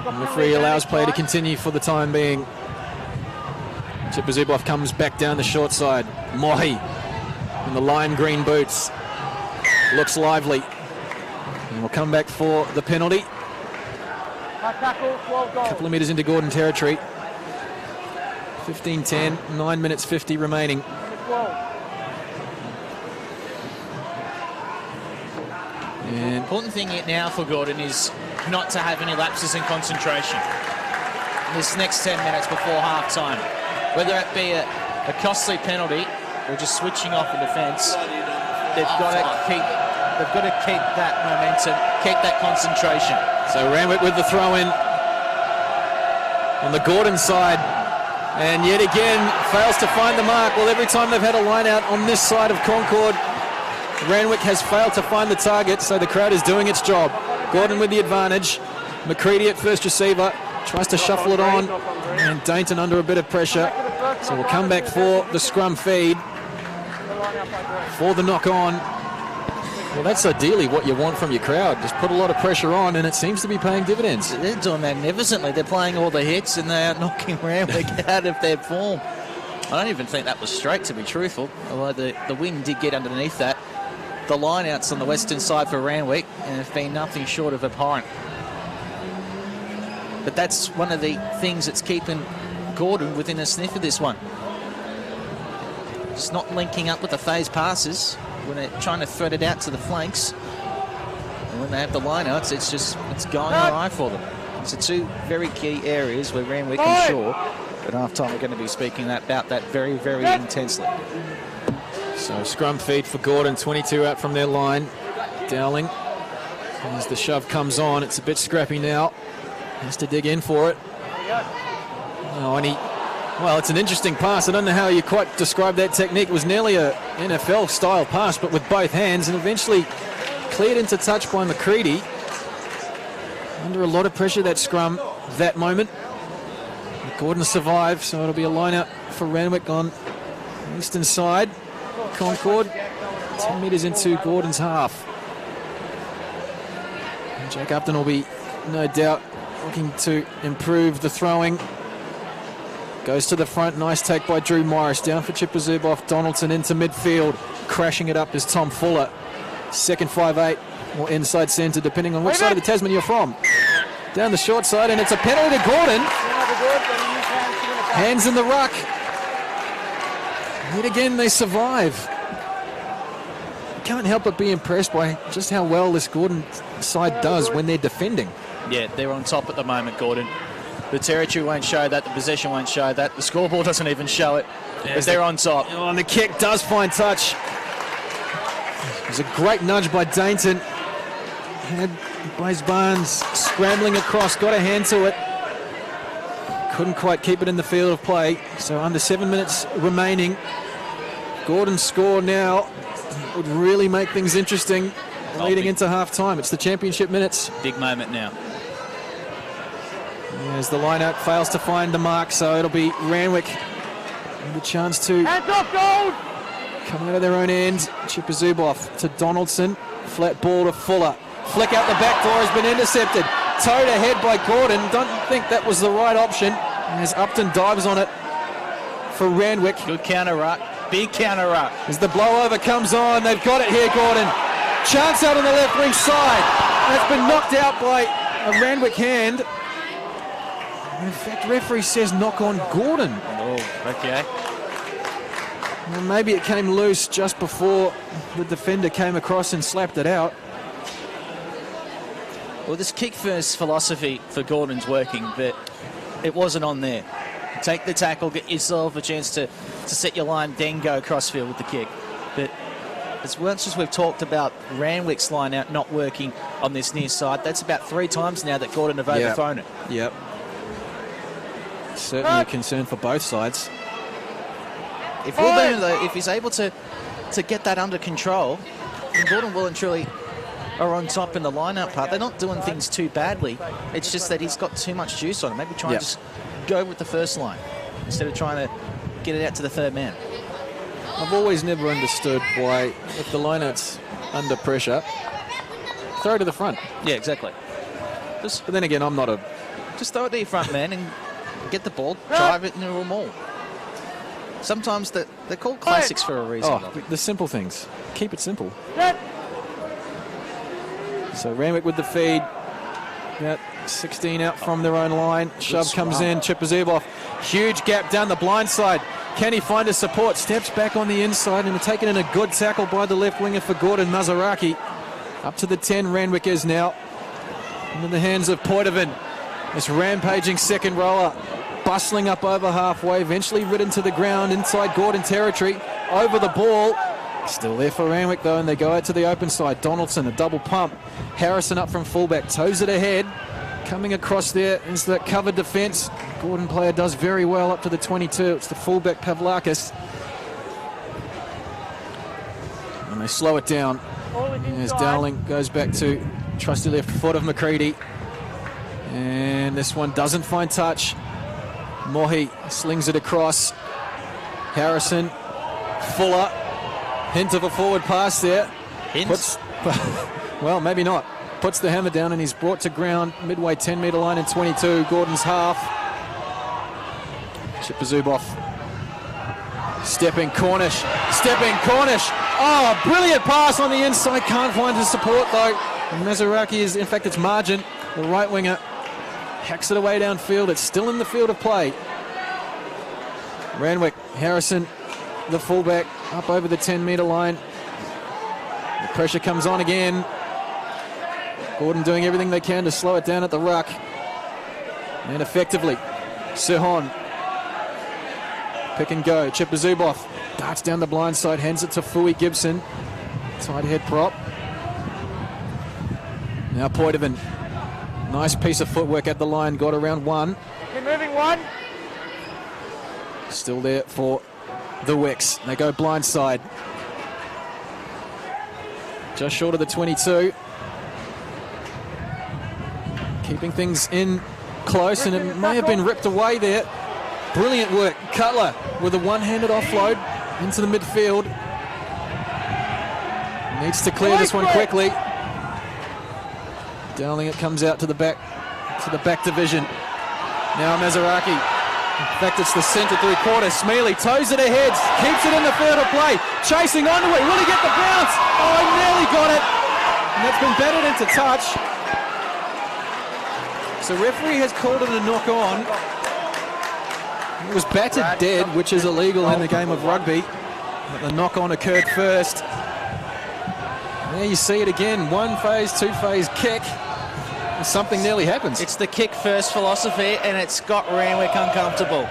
And the referee allows play to continue for the time being. Chipper Zuboff comes back down the short side. Mohi in the lime green boots. Looks lively. And we'll come back for the penalty. A couple of metres into Gordon territory. 15-10, 9 minutes 50 remaining. The important thing now for Gordon is not to have any lapses in concentration. This next 10 minutes before half-time. Whether it be a costly penalty or just switching off in defence, they've got to keep that momentum, keep that concentration. So Randwick with the throw-in on the Gordon side, and yet again fails to find the mark. Well, every time they've had a line out on this side of Concord, Randwick has failed to find the target, so the crowd is doing its job. Gordon with the advantage. McCready at first receiver, tries to shuffle it on, and Dainton under a bit of pressure. So we'll come back for the scrum feed, for the knock-on. Well, that's ideally what you want from your crowd. Just put a lot of pressure on, and it seems to be paying dividends. They're doing magnificently. They're playing all the hits, and they're knocking Randwick out of their form. I don't even think that was straight, to be truthful, although the wind did get underneath that. The line-outs on the western side for Randwick have been nothing short of abhorrent. But that's one of the things that's keeping Gordon within a sniff of this one. Just not linking up with the phase passes when they're trying to thread it out to the flanks. And when they have the line-outs, it's going awry for them. It's the two very key areas where Randwick and Shaw at half-time are going to be speaking about that very, very intensely. So scrum feed for Gordon, 22 out from their line. Dowling, as the shove comes on, it's a bit scrappy now. Has to dig in for it. Oh, and well, it's an interesting pass. I don't know how you quite describe that technique. It was nearly a NFL-style pass, but with both hands, and eventually cleared into touch by McCready. Under a lot of pressure, that scrum, that moment. Gordon survived, so it'll be a line-out for Randwick on the eastern side. Concord, 10 metres into Gordon's half. And Jack Upton will be, no doubt, looking to improve the throwing. Goes to the front, nice take by Drew Morris. Down for Chipper Zuboff. Donaldson into midfield. Crashing it up is Tom Fuller. Second 5'8", or inside centre, depending on which side of the Tasman you're from. down the short side, and it's a penalty to Gordon. Hands in the ruck. Yet again, they survive. Can't help but be impressed by just how well this Gordon side does when they're defending. Yeah, they're on top at the moment, Gordon. The territory won't show that, the possession won't show that, the scoreboard doesn't even show it, because they're on top. Oh, and the kick does find touch. It was a great nudge by Dainton. Had Blaze Barnes scrambling across, got a hand to it. Couldn't quite keep it in the field of play. So under 7 minutes remaining. Gordon's score now would really make things interesting leading into half-time. It's the championship minutes. Big moment now. As the line-out fails to find the mark, so it'll be Randwick with a chance to come out of their own end. Chipper Zuboff to Donaldson. Flat ball to Fuller. Flick out the back door has been intercepted. Towed ahead by Gordon. Don't think that was the right option. As Upton dives on it for Randwick. Good counter ruck. Big counter ruck. As the blowover comes on, they've got it here, Gordon. Chance out on the left wing side. That's been knocked out by a Randwick hand. In fact, referee says knock on Gordon. Oh, okay. Well, maybe it came loose just before the defender came across and slapped it out. Well, this kick-first philosophy for Gordon's working, but it wasn't on there. Take the tackle, get yourself a chance to set your line, then go crossfield with the kick. But as much as we've talked about Randwick's line out not working on this near side, that's about 3 times now that Gordon have overthrown it. Yep. Certainly a concern for both sides. If he's able to get that under control, then Gordon will and truly are on top in the line-out part. They're not doing things too badly. It's just that he's got too much juice on him. Maybe try and just go with the first line instead of trying to get it out to the third man. I've always never understood why, if the line-out's under pressure, throw to the front. Yeah, exactly. But then again, I'm not a... Just throw it to your front man and get the ball, drive it into a maul. Sometimes they're called classics for a reason. Oh, the simple things. Keep it simple. So Randwick with the feed. Got 16 out from their own line. Shove comes in. Chipper Zuboff. Huge gap down the blind side. Can he find a support? Steps back on the inside and taken in a good tackle by the left winger for Gordon Mazaraki. Up to the 10 Randwick is now. Into the hands of Poitevin. This rampaging second rower. Bustling up over halfway. Eventually ridden to the ground inside Gordon territory. Over the ball. Still there for Randwick though, and they go out to the open side. Donaldson, a double pump. Harrison up from fullback, toes it ahead. Coming across there is that covered defence. Gordon player does very well up to the 22. It's the fullback Pavlakis. And they slow it down. As Dowling goes back to trusty left foot of McCready. And this one doesn't find touch. Mohi slings it across. Harrison, Fuller. Hint of a forward pass there. Hints? Well, maybe not. Puts the hammer down and he's brought to ground midway 10-metre line and 22. Gordon's half. Chipper Zuboff. Stepping Cornish. Oh, brilliant pass on the inside. Can't find his support though. And Mazaraki is, in fact, it's Margin, the right winger. Hacks it away downfield. It's still in the field of play. Randwick, Harrison, the fullback, up over the 10-metre line. The pressure comes on again. Gordon doing everything they can to slow it down at the ruck. And effectively, Sirhon. Pick and go. Chipper Zuboff darts down the blind side, hands it to Fui Gibson. Tight head prop. Now Poitevin. Nice piece of footwork at the line. Got around one. Keep moving one. Still there for the Wicks. They go blind side. Just short of the 22. Keeping things in close, and it may have been ripped away there. Brilliant work. Cutler with a one-handed offload into the midfield. Needs to clear this one quickly. Dowling, it comes out to the back division. Now Mazaraki. In fact, it's the centre three-quarter. Smealy toes it ahead, keeps it in the field of play, chasing onto it. Will he get the bounce? Oh, he nearly got it. And that's been batted into touch. So referee has called it a knock on. It was battered dead, which is illegal in the game of rugby. But the knock on occurred first. There you see it again. 1-phase, 2-phase kick. And something nearly happens. It's the kick first philosophy, and it's got Randwick uncomfortable.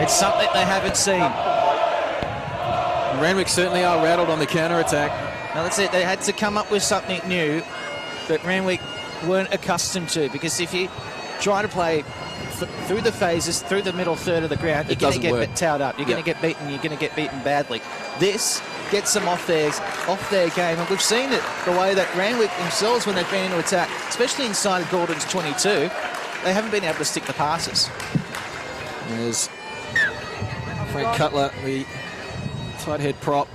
It's something they haven't seen. Randwick certainly are rattled on the counter-attack. Now that's it. They had to come up with something new that Randwick weren't accustomed to, because if you try to play through the phases, through the middle third of the ground, you're going to get towed up. You're going to get beaten. You're going to get beaten badly. This gets them off their game, and we've seen it the way that Randwick themselves, when they've been into attack, especially inside of Gordon's 22, they haven't been able to stick the passes. There's Frank Cutler, the tight head prop.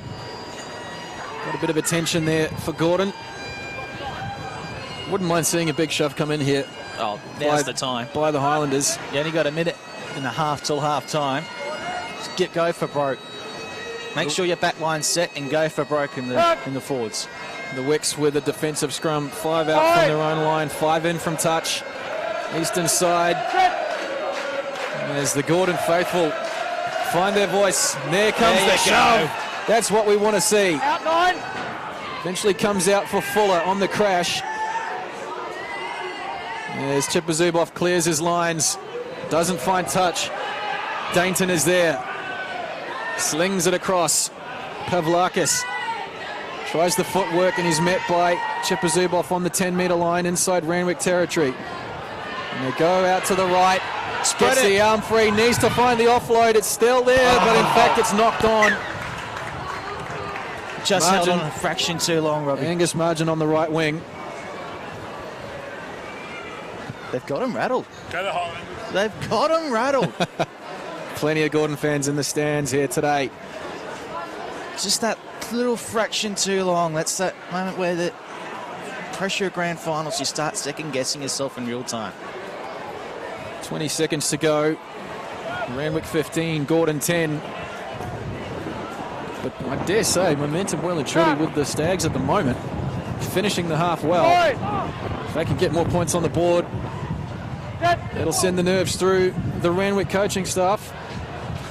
Got a bit of attention there for Gordon. Wouldn't mind seeing a big shove come in here. Oh, now's the time. By the Highlanders. You only got a minute and a half till half time. Just go for broke. Make sure your back line's set and go for broke in the forwards. The Wicks with a defensive scrum. 5 out from their own line, 5 in from touch. Eastern side. And there's the Gordon faithful. Find their voice. And there comes the shove. That's what we want to see. Out 9. Eventually comes out for Fuller on the crash. There's Chipper Zuboff, clears his lines. Doesn't find touch. Dainton is there. Slings it across. Pavlakis tries the footwork and he's met by Chipper Zuboff on the 10-metre line inside Randwick territory. And they go out to the right. Gets the arm free, needs to find the offload. It's still there, but in fact it's knocked on. Just held on a fraction too long, Robbie. Angus Margin on the right wing. They've got him rattled. They've got him rattled. Plenty of Gordon fans in the stands here today. Just that little fraction too long. That's that moment where the pressure of grand finals, you start second-guessing yourself in real time. 20 seconds to go. Randwick 15, Gordon 10. But I dare say, momentum well and truly with the Stags at the moment. Finishing the half well. If they can get more points on the board, that'll send the nerves through the Randwick coaching staff. I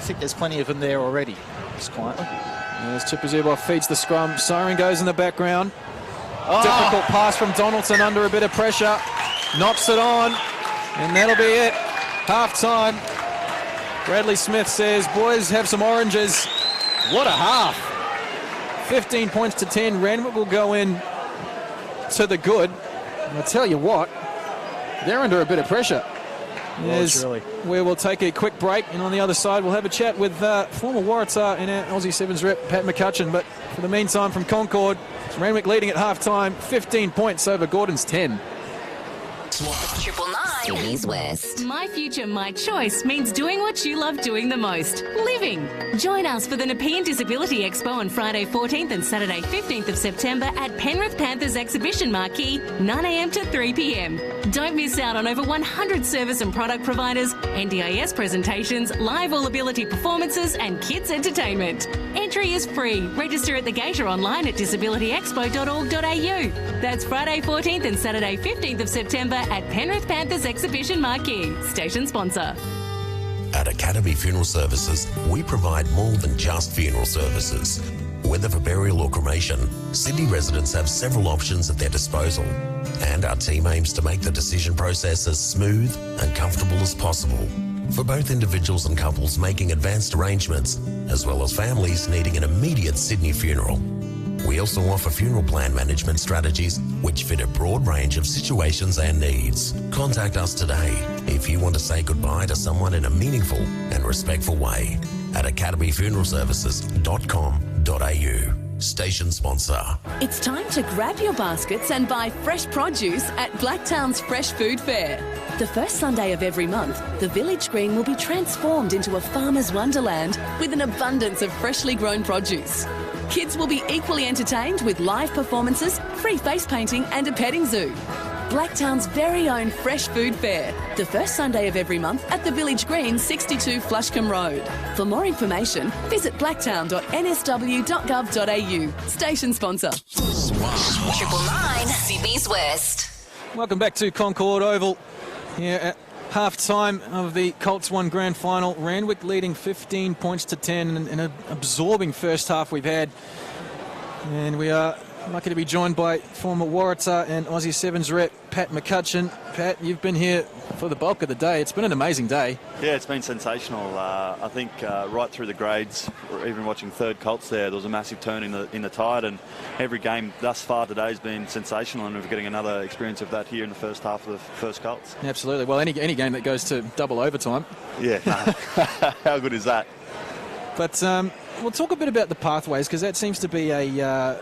think there's plenty of them there already, just quietly. As Chipper Zuboff feeds the scrum, siren goes in the background. Difficult pass from Donaldson under a bit of pressure. Knocks it on, and that'll be it. Half time. Bradley Smith says, boys, have some oranges. What a half. 15 points to 10. Randwick will go in to the good. And I'll tell you what, they're under a bit of pressure. Where we'll take a quick break, and on the other side we'll have a chat with former Waratah and our Aussie Sevens rep, Pat McCutcheon. But for the meantime, from Concord, Randwick leading at half-time, 15 points over Gordon's 10. 999 Sydney's West. My future, my choice means doing what you love doing the most, living. Join us for the Nepean Disability Expo on Friday 14th and Saturday 15th of September at Penrith Panthers Exhibition Marquee, 9 a.m. to 3 p.m. Don't miss out on over 100 service and product providers, NDIS presentations, live all-ability performances and kids entertainment. Entry is free. Register at the gate or online at disabilityexpo.org.au. That's Friday 14th and Saturday 15th of September at Penrith Panthers Exhibition Marquee. Station sponsor. At Academy Funeral Services, we provide more than just funeral services. Whether for burial or cremation, Sydney residents have several options at their disposal, and our team aims to make the decision process as smooth and comfortable as possible for both individuals and couples making advanced arrangements, as well as families needing an immediate Sydney funeral. We also offer funeral plan management strategies which fit a broad range of situations and needs. Contact us today if you want to say goodbye to someone in a meaningful and respectful way at academyfuneralservices.com.au. Station sponsor. It's time to grab your baskets and buy fresh produce at Blacktown's Fresh Food Fair. The first Sunday of every month, the village green will be transformed into a farmer's wonderland with an abundance of freshly grown produce. Kids will be equally entertained with live performances, free face painting and a petting zoo. Blacktown's very own Fresh Food Fair, the first Sunday of every month at the Village Green, 62 Flushcombe Road. For more information, visit blacktown.nsw.gov.au. Station sponsor. 999 Sydney's West. Welcome back to Concord Oval here at half-time of the Colts 1 Grand Final. Randwick leading 15 points to 10 in an absorbing first half we've had. And we are lucky to be joined by former Waratah and Aussie Sevens rep Pat McCutcheon. Pat, you've been here for the bulk of the day. It's been an amazing day. Yeah, it's been sensational. I think right through the grades, or even watching third Colts there was a massive turn in the tide, and every game thus far today has been sensational, and we're getting another experience of that here in the first half of the first Colts. Absolutely. Well, any game that goes to double overtime. Yeah, how good is that? But we'll talk a bit about the pathways, because that seems to be a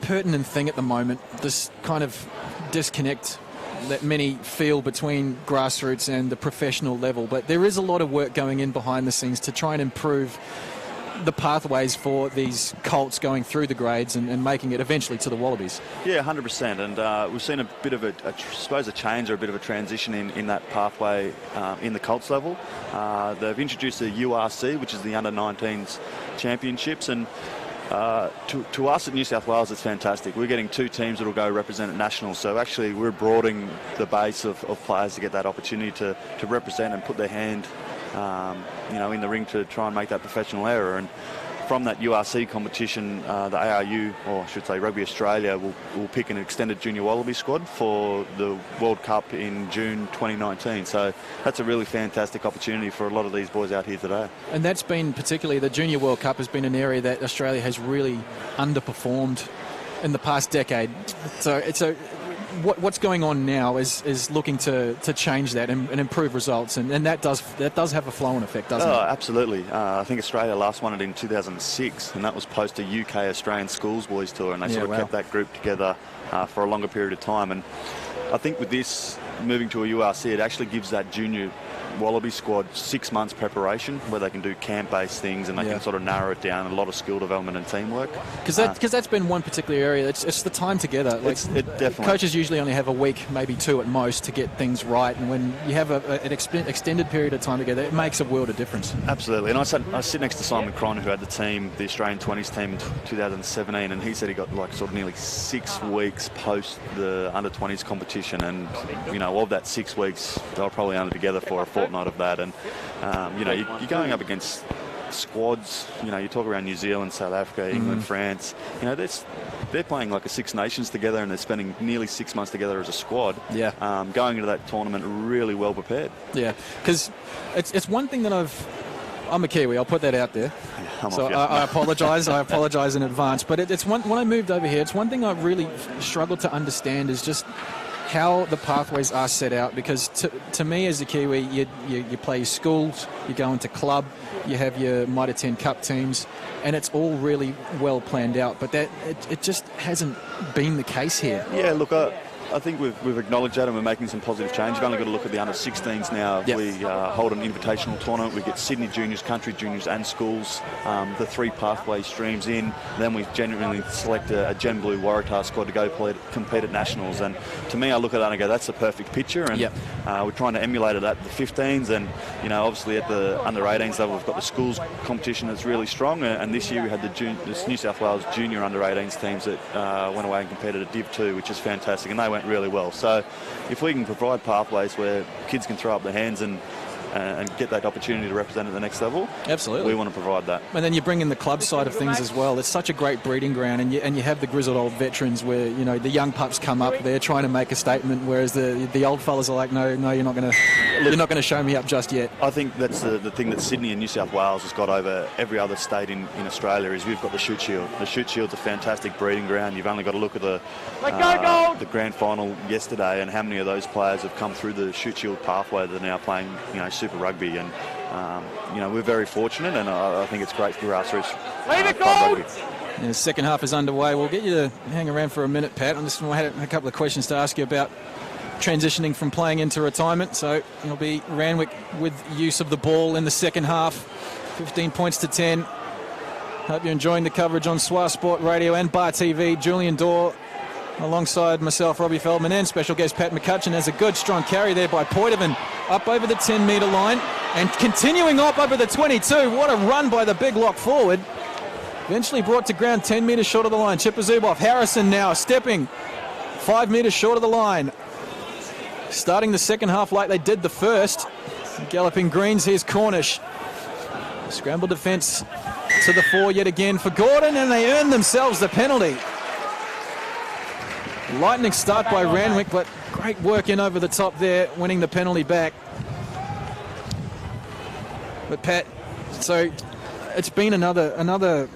pertinent thing at the moment, this kind of disconnect that many feel between grassroots and the professional level. But there is a lot of work going in behind the scenes to try and improve the pathways for these Colts going through the grades and making it eventually to the Wallabies. Yeah, 100%. And we've seen a bit of a change or a bit of a transition in that pathway in the Colts level. They've introduced the URC, which is the Under-19s Championships, and to us at New South Wales, it's fantastic. We're getting 2 teams that will go represent at nationals. So actually, we're broadening the base of players to get that opportunity to represent and put their hand, in the ring to try and make that professional era. And from that URC competition, the ARU, or I should say Rugby Australia, will pick an extended junior Wallaby squad for the World Cup in June 2019. So that's a really fantastic opportunity for a lot of these boys out here today. And that's been particularly, the Junior World Cup has been an area that Australia has really underperformed in the past decade. So what's going on now is looking to change that and improve results, and that does have a flow-on effect, doesn't it? Oh, absolutely. I think Australia last won it in 2006, and that was post a UK Australian Schools Boys tour, and they sort of kept that group together for a longer period of time. And I think with this moving to a URC, it actually gives that junior Wallaby squad 6 months preparation where they can do camp-based things and they can sort of narrow it down, a lot of skill development and teamwork. Because that's been one particular area. It's the time together. Like, it definitely. Coaches usually only have a week, maybe 2 at most, to get things right, and when you have an extended period of time together, it makes a world of difference. Absolutely. And I sit next to Simon Cron, who had the Australian 20s team in 2017, and he said he got like sort of nearly 6 weeks post the under-20s competition, and of that 6 weeks, they were probably only together for a fortnight of that. And you're going up against squads. You talk around New Zealand, South Africa, England, France. They're playing like a Six Nations together, and they're spending nearly 6 months together as a squad. Yeah. Going into that tournament really well prepared. Yeah, because it's one thing that I'm a Kiwi. I'll put that out there. So I apologise. I apologise in advance. But it's one. When I moved over here, it's one thing I really struggled to understand is just how the pathways are set out, because to me as a Kiwi, you play your schools, you go into club, you have your Mitre 10 Cup teams, and it's all really well planned out, but it just hasn't been the case here. Yeah, look, I think we've acknowledged that, and we're making some positive change. You've only got to look at the under-16s now. Yep. We hold an invitational tournament. We get Sydney juniors, country juniors and schools, the 3 pathway streams in. Then we genuinely select a Gen Blue Waratah squad to go compete at nationals. And to me, I look at that and I go, that's the perfect picture. And we're trying to emulate it at the 15s. And, obviously at the under-18s level, we've got the schools competition that's really strong. And this year we had the New South Wales junior under-18s teams that went away and competed at Div 2, which is fantastic. And they went really well. So if we can provide pathways where kids can throw up their hands and get that opportunity to represent at the next level, absolutely, we want to provide that. And then you bring in the club side of things as well. It's such a great breeding ground, and you have the grizzled old veterans where the young pups come up, they're trying to make a statement, whereas the old fellas are like, no, you're not going to show me up just yet. I think that's the thing that Sydney and New South Wales has got over every other state in Australia is we've got the Shoot Shield. The Shoot Shield's a fantastic breeding ground. You've only got to look at the grand final yesterday and how many of those players have come through the Shoot Shield pathway that are now playing Super Rugby, and we're very fortunate, and I think it's great for grassroots club rugby. The second half is underway. We'll get you to hang around for a minute, Pat. I had a couple of questions to ask you about transitioning from playing into retirement. So it'll be Randwick with use of the ball in the second half, 15 points to 10. Hope you're enjoying the coverage on Swar Sport Radio and Bar TV. Julian Dorr alongside myself, Robbie Feldman, and special guest Pat McCutcheon. Has a good strong carry there by Poitevin up over the 10-metre line and continuing up over the 22. What a run by the big lock forward. Eventually brought to ground 10 metres short of the line. Chipper Zuboff. Harrison now stepping 5 metres short of the line. starting the second half like they did the first. Galloping Greens, here's Cornish. Scramble defence to the fore yet again for Gordon, and they earn themselves the penalty. Lightning start by Randwick, but great work in over the top there, winning the penalty back. But Pat, so it's been another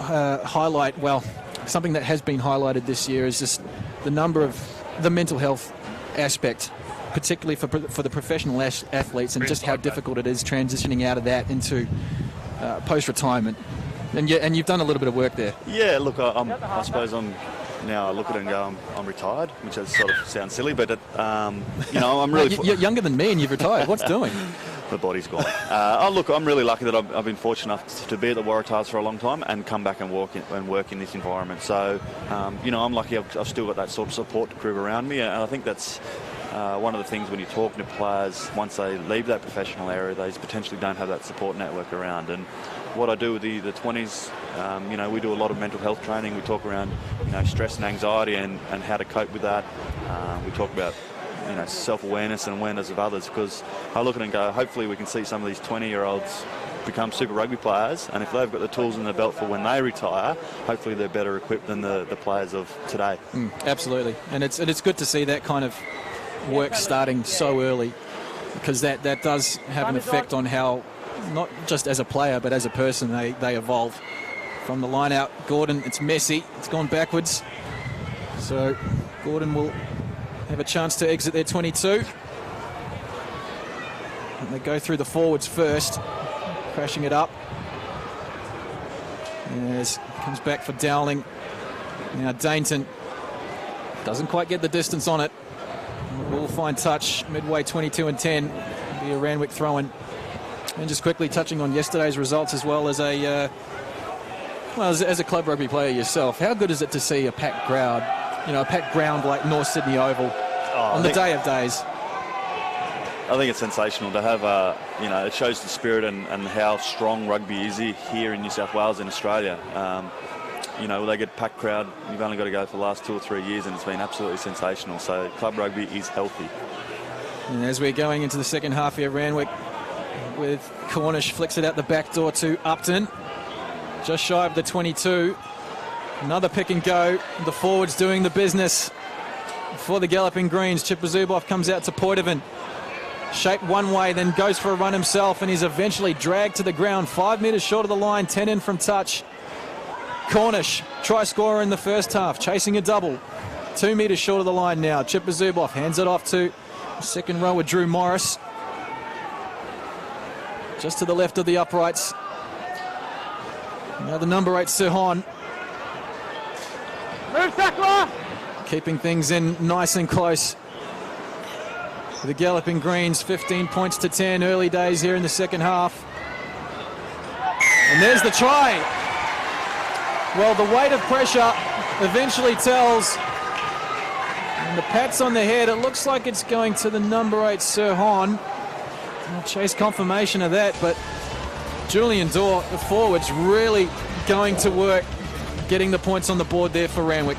highlight. Well, something that has been highlighted this year is just the number of the mental health aspect, particularly for the professional athletes, and just how difficult it is transitioning out of that into post-retirement. And you've done a little bit of work there. Yeah, look, I suppose now I look at it and go, I'm retired, which sort of sounds silly, but I'm really... You're younger than me and you've retired. What's doing? The body's gone. Look, I'm really lucky that I've been fortunate enough to be at the Waratahs for a long time and come back and work in this environment. So, I'm lucky I've still got that sort of support crew around me, and I think that's one of the things when you're talking to players, once they leave that professional area, they potentially don't have that support network around. And what I do with the 20s, we do a lot of mental health training. We talk around, stress and anxiety and how to cope with that. We talk about self-awareness and awareness of others, because I look at it and go, hopefully we can see some of these 20-year-olds become Super Rugby players, and if they've got the tools in their belt for when they retire, hopefully they're better equipped than the players of today. Absolutely, and it's good to see that kind of work starting so early, because that does have an effect on how, not just as a player but as a person, they evolve. From the line out, Gordon, it's messy, it's gone backwards, so Gordon will have a chance to exit their 22. And they go through the forwards first, crashing it up. As comes back for Dowling. Now Dainton doesn't quite get the distance on it. Will find touch midway 22 and 10. Be a Randwick throw-in. And just quickly touching on yesterday's results as well as as a club rugby player yourself, how good is it to see a packed crowd? A packed ground like North Sydney Oval on the day of days? I think it's sensational to have, it shows the spirit and how strong rugby is here in New South Wales and Australia. They get a packed crowd. You've only got to go for the last 2 or 3 years and it's been absolutely sensational. So club rugby is healthy. And as we're going into the second half here, Randwick with Cornish flicks it out the back door to Upton. Just shy of the 22. Another pick and go. The forwards doing the business for the Galloping Greens. Chipazubov comes out to Poitevin. Shaped one way, then goes for a run himself, and he's eventually dragged to the ground. 5 metres short of the line, 10 in from touch. Cornish, try scorer in the first half, chasing a double. 2 metres short of the line now. Chipazubov hands it off to second rower Drew Morris. Just to the left of the uprights. Now the number 8, Sirhon. Keeping things in nice and close. The Galloping Greens, 15 points to 10, early days here in the second half. And there's the try. Well, the weight of pressure eventually tells. And the pats on the head, it looks like it's going to the number 8, Sirhon. I'll chase confirmation of that, but Julian Dorr, the forwards, really going to work, getting the points on the board there for Randwick.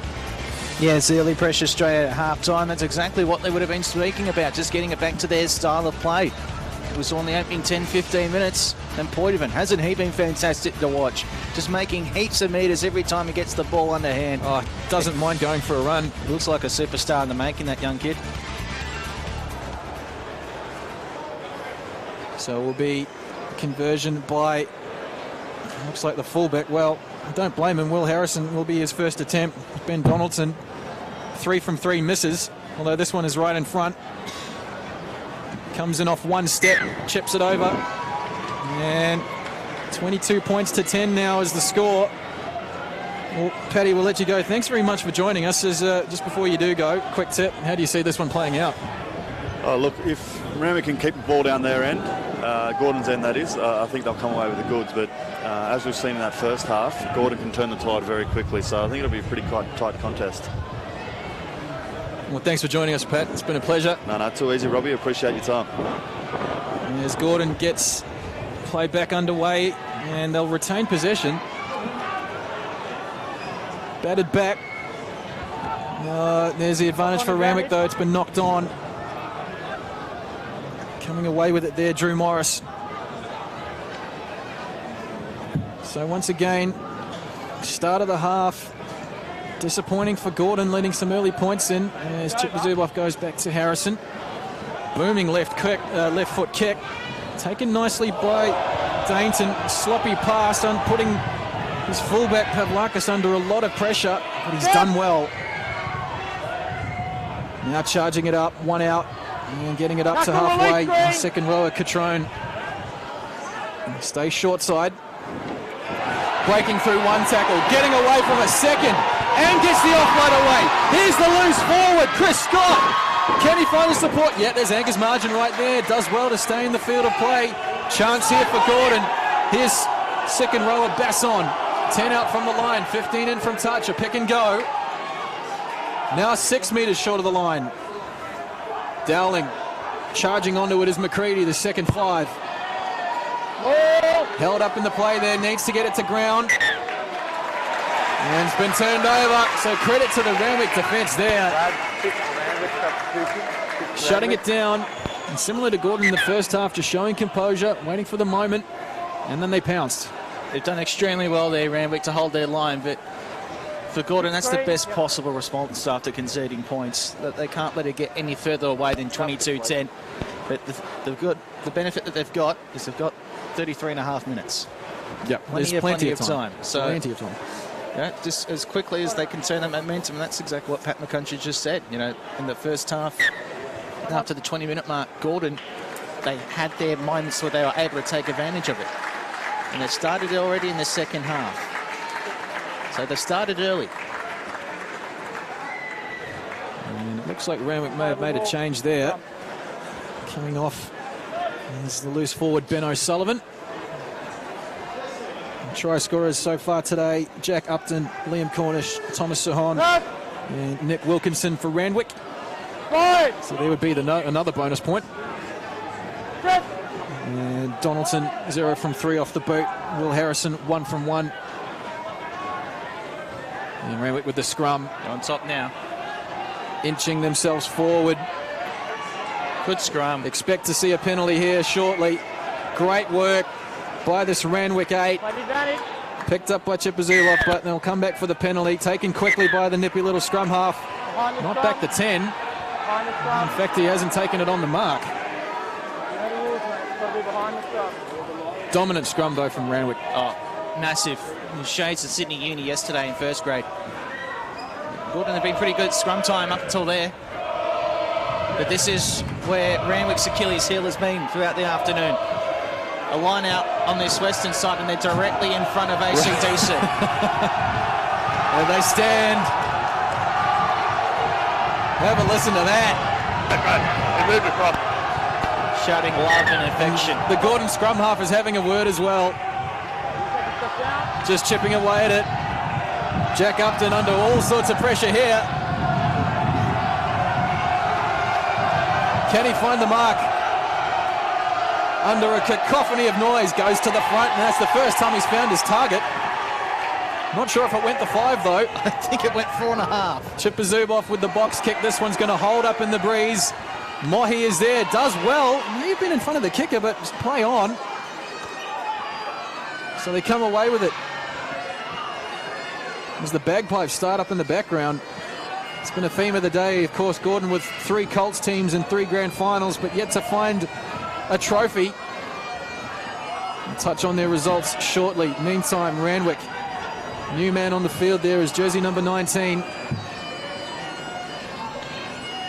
Yeah, it's the early pressure straight at half-time. That's exactly what they would have been speaking about, just getting it back to their style of play. It was on the opening 10-15 minutes, and Poitevin, hasn't he been fantastic to watch? Just making heaps of metres every time he gets the ball underhand. Oh, doesn't mind going for a run. Looks like a superstar in the making, that young kid. So it will be conversion by, looks like the fullback. Well, I don't blame him. Will Harrison will be his first attempt. Ben Donaldson, 3 from 3 misses, although this one is right in front. Comes in off one step, chips it over. And 22 points to 10 now is the score. Well, Paddy, we'll let you go. Thanks very much for joining us. Just before you do go, quick tip, how do you see this one playing out? Oh, look, if Randwick can keep the ball down their end, Gordon's end that is, I think they'll come away with the goods. But as we've seen in that first half, Gordon can turn the tide very quickly. So I think it'll be a pretty tight contest. Well, thanks for joining us, Pat. It's been a pleasure. No, too easy, Robbie. Appreciate your time. And as Gordon gets play back underway, and they'll retain possession. Batted back. There's the advantage for Randwick, though. It's been knocked on. Coming away with it there, Drew Morris. So once again, start of the half, disappointing for Gordon, letting some early points in as Chipazubov goes back to Harrison. Booming left foot kick, taken nicely by Dainton. Sloppy pass on putting his fullback Pavlakis under a lot of pressure, but he's done well. Now charging it up, one out, and getting it up to halfway. Second rower, Catrone. Stays short side. Breaking through one tackle, getting away from a second, and gets the offload away. Here's the loose forward, Chris Scott. Can he find the support? Yeah, there's Angus Margin right there. Does well to stay in the field of play. Chance here for Gordon. Here's second rower, Basson. 10 out from the line, 15 in from touch, a pick and go. Now 6 metres short of the line. Dowling charging onto it is McCready, the second 5. Held up in the play there, needs to get it to ground. And it's been turned over, so credit to the Randwick defence there. Shutting it down, and similar to Gordon in the first half, just showing composure, waiting for the moment, and then they pounced. They've done extremely well there, Randwick, to hold their line, but for Gordon, that's the best possible response after conceding points. That they can't let it get any further away than 22-10. But the benefit that they've got is they've got 33.5 minutes. Yeah, there's plenty of time. So, plenty of time. Yeah, just as quickly as they can turn that momentum, and that's exactly what Pat McCountry just said. You know, in the first half, after the 20-minute mark, Gordon, they had their moments where they were able to take advantage of it. And they started already in the second half. So they started early. And it looks like Randwick may have made a change there. Coming off is the loose forward, Ben O'Sullivan. Try scorers so far today, Jack Upton, Liam Cornish, Thomas Sahon, and Nick Wilkinson for Randwick. So there would be another bonus point. And Donaldson, 0 from 3 off the boot. Will Harrison, 1 from 1. And Randwick with the scrum. On top now. Inching themselves forward. Good scrum. Expect to see a penalty here shortly. Great work by this Randwick 8. Picked up by Chipazubov, but they'll come back for the penalty. Taken quickly by the nippy little scrum half. Not back to 10. In fact, he hasn't taken it on the mark. Dominant scrum, though, from Randwick. Oh, massive. Shades of Sydney Uni yesterday in first grade. Gordon had been pretty good scrum time up until there. But this is where Randwick's Achilles heel has been throughout the afternoon. A line out on this western side, and they're directly in front of ACDC. There they stand. Have a listen to that. They moved across. Shouting love and affection. The Gordon scrum half is having a word as well. Just chipping away at it. Jack Upton under all sorts of pressure here. Can he find the mark? Under a cacophony of noise, goes to the front, and that's the first time he's found his target. Not sure if it went the 5, though. I think it went 4.5. Chipazubov with the box kick. This one's going to hold up in the breeze. Mohi is there, does well. May have been in front of the kicker, but just play on. So they come away with it. As the bagpipes start up in the background. It's been a theme of the day. Of course, Gordon with 3 Colts teams and 3 grand finals, but yet to find a trophy. We'll touch on their results shortly. Meantime, Randwick, new man on the field there is jersey number 19.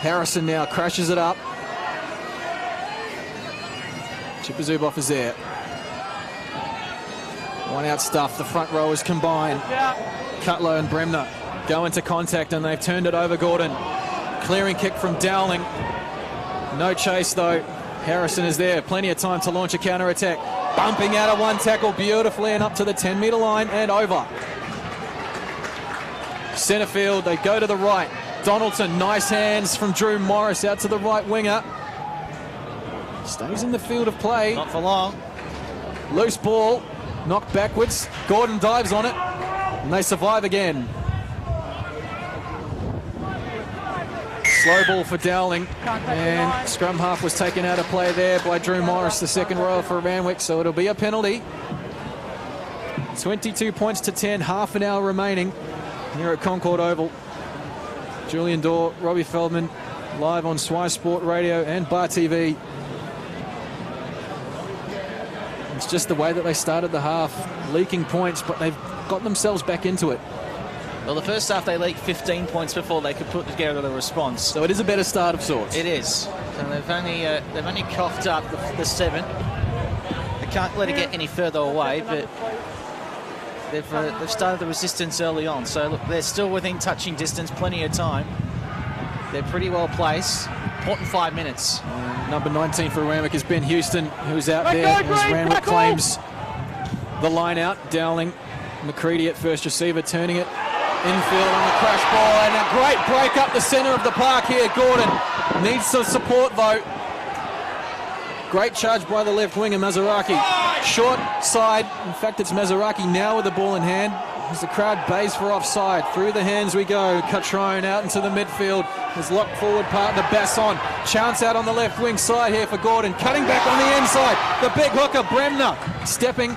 Harrison now crashes it up. Chipazubov is there. One out stuff. The front row is combined. Cutler and Bremner go into contact, and they've turned it over Gordon. Clearing kick from Dowling. No chase though. Harrison is there. Plenty of time to launch a counter-attack. Bumping out of one tackle beautifully and up to the 10-metre line and over. Centre field, they go to the right. Donaldson, nice hands from Drew Morris out to the right winger. Stays in the field of play. Not for long. Loose ball, knocked backwards. Gordon dives on it, and they survive again. Slow ball for Dowling, and scrum half was taken out of play there by Drew Morris, the second rower for Randwick, so it'll be a penalty. 22 points to 10, half an hour remaining here at Concord Oval. Julian Dorr, Robbie Feldman, live on Swy Sport Radio and Bar TV. It's just the way that they started the half, leaking points, but they've got themselves back into it. Well, the first half they leaked 15 points before they could put together the response. So it is a better start of sorts. It is. So they've only coughed up the 7. They can't let it get any further away, but they've started the resistance early on. So look, they're still within touching distance, plenty of time. They're pretty well placed. Important 5 minutes. Number 19 for Randwick is Ben Houston, who's out there as Randwick claims the line out. Dowling, McCready at first receiver, turning it infield on the crash ball, and a great break up the centre of the park here. Gordon needs some support though. Great charge by the left winger, Mazaraki. Short side, in fact it's Mazaraki now with the ball in hand as the crowd bays for offside. Through the hands we go. Catrone out into the midfield. His locked forward partner Basson. Chance out on the left wing side here for Gordon. Cutting back on the inside. The big hooker Bremner stepping.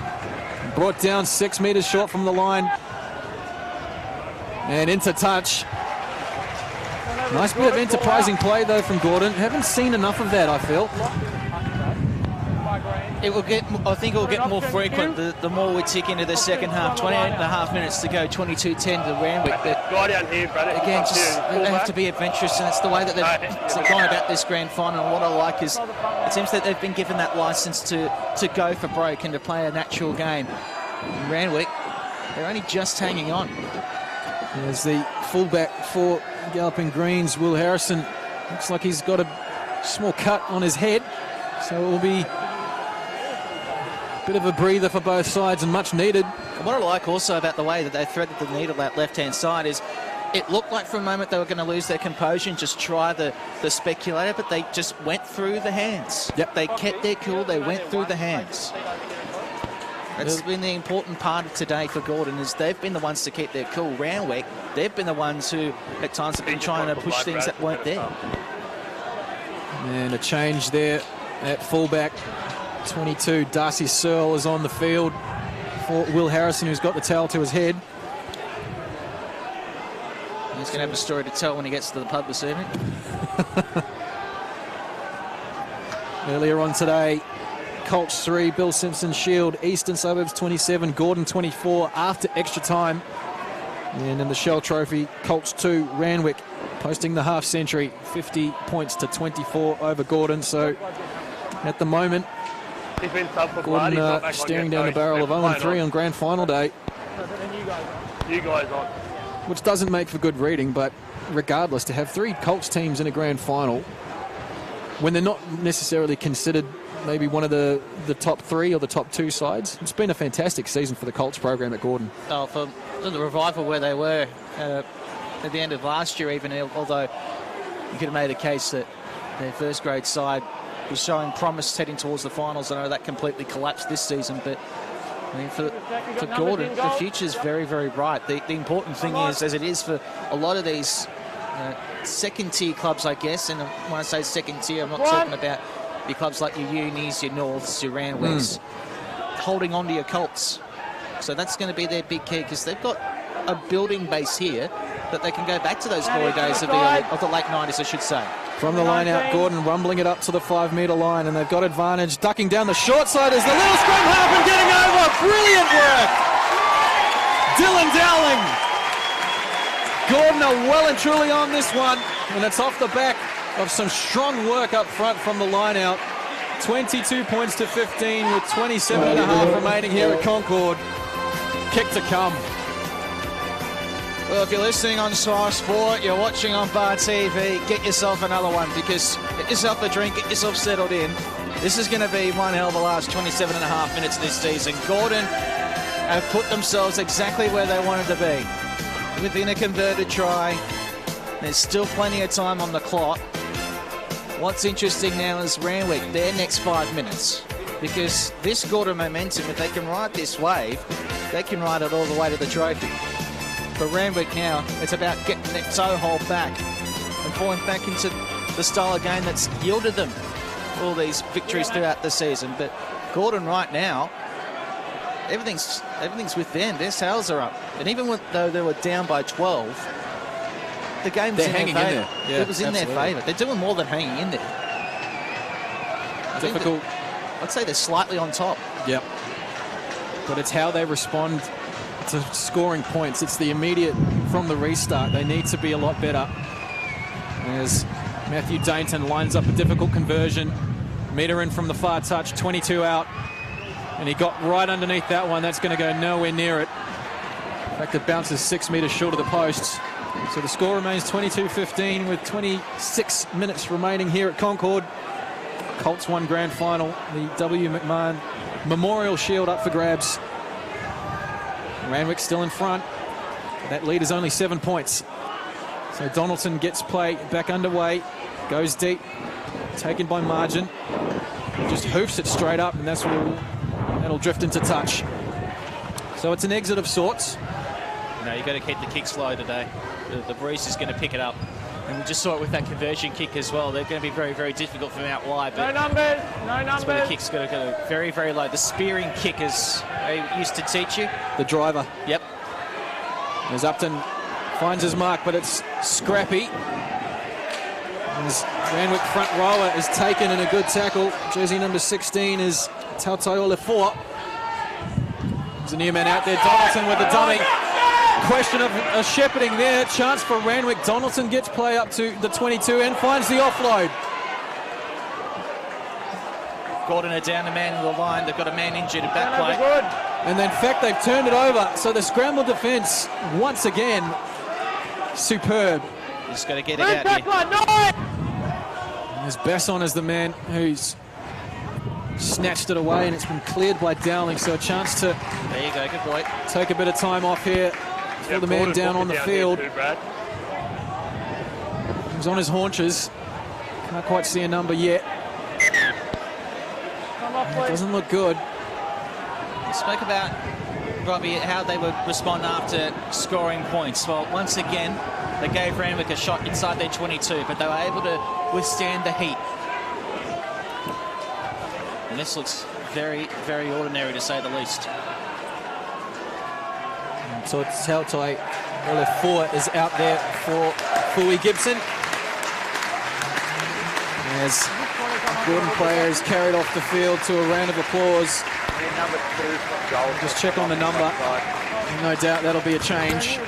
Brought down 6 metres short from the line. And into touch. Nice bit of enterprising play though from Gordon. Haven't seen enough of that, I feel. I think it will get more frequent the more we tick into the second half. 28 and a half minutes to go, 22-10 to Randwick. But again, they have to be adventurous, and it's the way that they've gone about this grand final. And what I like is it seems that they've been given that licence to go for broke and to play a natural game. In Randwick, they're only just hanging on. There's the fullback for Galloping Greens, Will Harrison. Looks like he's got a small cut on his head, so it will be bit of a breather for both sides and much needed. And what I like also about the way that they threaded the needle that left-hand side is it looked like for a moment they were going to lose their composure and just try the speculator, but they just went through the hands. Yep. They kept their cool, they went through the hands. That's been the important part of today for Gordon, is they've been the ones to keep their cool. Randwick, they've been the ones who at times have been trying to push things that weren't there. And a change there at fullback. 22, Darcy Searle is on the field for Will Harrison, who's got the towel to his head. He's going to have a story to tell when he gets to the pub this evening. Earlier on today, Colts 3, Bill Simpson Shield, Eastern Suburbs 27, Gordon 24 after extra time. And in the Shell Trophy, Colts 2, Randwick posting the half century, 50 points to 24 over Gordon. So at the moment, Gordon staring down the barrel of 0-3 on grand final day. Which doesn't make for good reading, but regardless, to have 3 Colts teams in a grand final when they're not necessarily considered maybe one of the top 3 or the top 2 sides, it's been a fantastic season for the Colts program at Gordon. Oh, for the revival where they were at the end of last year even, although you could have made a case that their first grade side was showing promise heading towards the finals. I know that completely collapsed this season, but I mean, for Gordon, the future is very, very bright. The important thing is, as it is for a lot of these second-tier clubs, I guess, and when I say second-tier, I'm not talking about your clubs like your Unis, your Norths, your Randwicks, holding on to your Colts. So that's going to be their big key, because they've got a building base here that they can go back to those glory days of the late 90s, I should say. From the line out, Gordon rumbling it up to the 5-metre line, and they've got advantage. Ducking down the short side is the little scrum half and getting over. Brilliant work. Dylan Dowling. Gordon are well and truly on this one, and it's off the back of some strong work up front from the line out. 22 points to 15 with 27 and a half remaining here at Concord. Kick to come. Well, if you're listening on Swy Sport, you're watching on Bar TV, get yourself another one, because get yourself a drink, get yourself settled in. This is going to be one hell of a last 27 and a half minutes this season. Gordon have put themselves exactly where they wanted to be, within a converted try. There's still plenty of time on the clock. What's interesting now is Randwick, their next 5 minutes, because this Gordon momentum, if they can ride this wave, they can ride it all the way to the trophy. For Randwick now, it's about getting that toe hold back and falling back into the style of game that's yielded them all these victories throughout the season. But Gordon right now, everything's with them. Their sales are up. And even though they were down by 12, the game was hanging in there. Yeah, it was in their favour. They're doing more than hanging in there. Difficult. I'd say they're slightly on top. Yep. But it's how they respond to scoring points. It's the immediate from the restart. They need to be a lot better. As Matthew Dainton lines up a difficult conversion. Meter in from the far touch, 22 out. And he got right underneath that one. That's going to go nowhere near it. In fact, it bounces 6 meters short of the posts. So the score remains 22-15 with 26 minutes remaining here at Concord. Colts 1 grand final. The W. McMahon Memorial Shield up for grabs. Randwick still in front. That lead is only 7 points. So Donaldson gets play back underway. Goes deep. Taken by margin. Just hoofs it straight up, and that'll drift into touch. So it's an exit of sorts. No, you've got to keep the kicks low today. The breeze is going to pick it up. And we just saw it with that conversion kick as well. They're going to be very, very difficult from out wide. But no numbers, no numbers. That's where the kick's got to go very, very low. The spearing kick, as they used to teach you. The driver. Yep. As Upton finds his mark, but it's scrappy. As Randwick front rower is taken in a good tackle. Jersey number 16 is Tautau Lefour. There's a new man out there. Donaldson with the dummy. Question of a shepherding there. Chance for Randwick. Donaldson gets play up to the 22 and finds the offload. Gordon are down a man in the line. They've got a man injured at back play. And in fact, they've turned it over. So the scramble defence, once again, superb. Just got to get it out here. There's Besson as the man who's snatched it away, and it's been cleared by Dowling. So a chance to there you go, good boy. Take a bit of time off here for the man down on the field. He's on his haunches. Can't quite see a number yet. It doesn't look good. We spoke about, Robbie, how they would respond after scoring points. Well, once again, they gave Randwick a shot inside their 22, but they were able to withstand the heat. And this looks very, very ordinary, to say the least. So it's Tautau Lefour is out there for Fui Gibson. As Gordon player is carried off the field to a round of applause. Just check on the number. No doubt that'll be a change.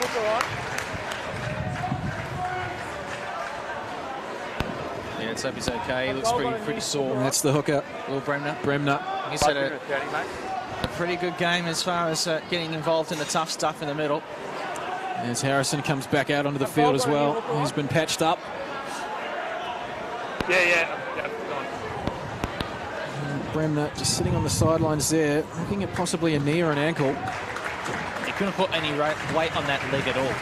Yeah, let's hope he's okay. He looks pretty sore. And that's the hooker. Will Bremner. Bremner. He's had a pretty good game as far as getting involved in the tough stuff in the middle. As Harrison comes back out onto the field as well. He's been patched up. Yeah. Bremner just sitting on the sidelines there, looking at possibly a knee or an ankle. He couldn't put any weight on that leg at all.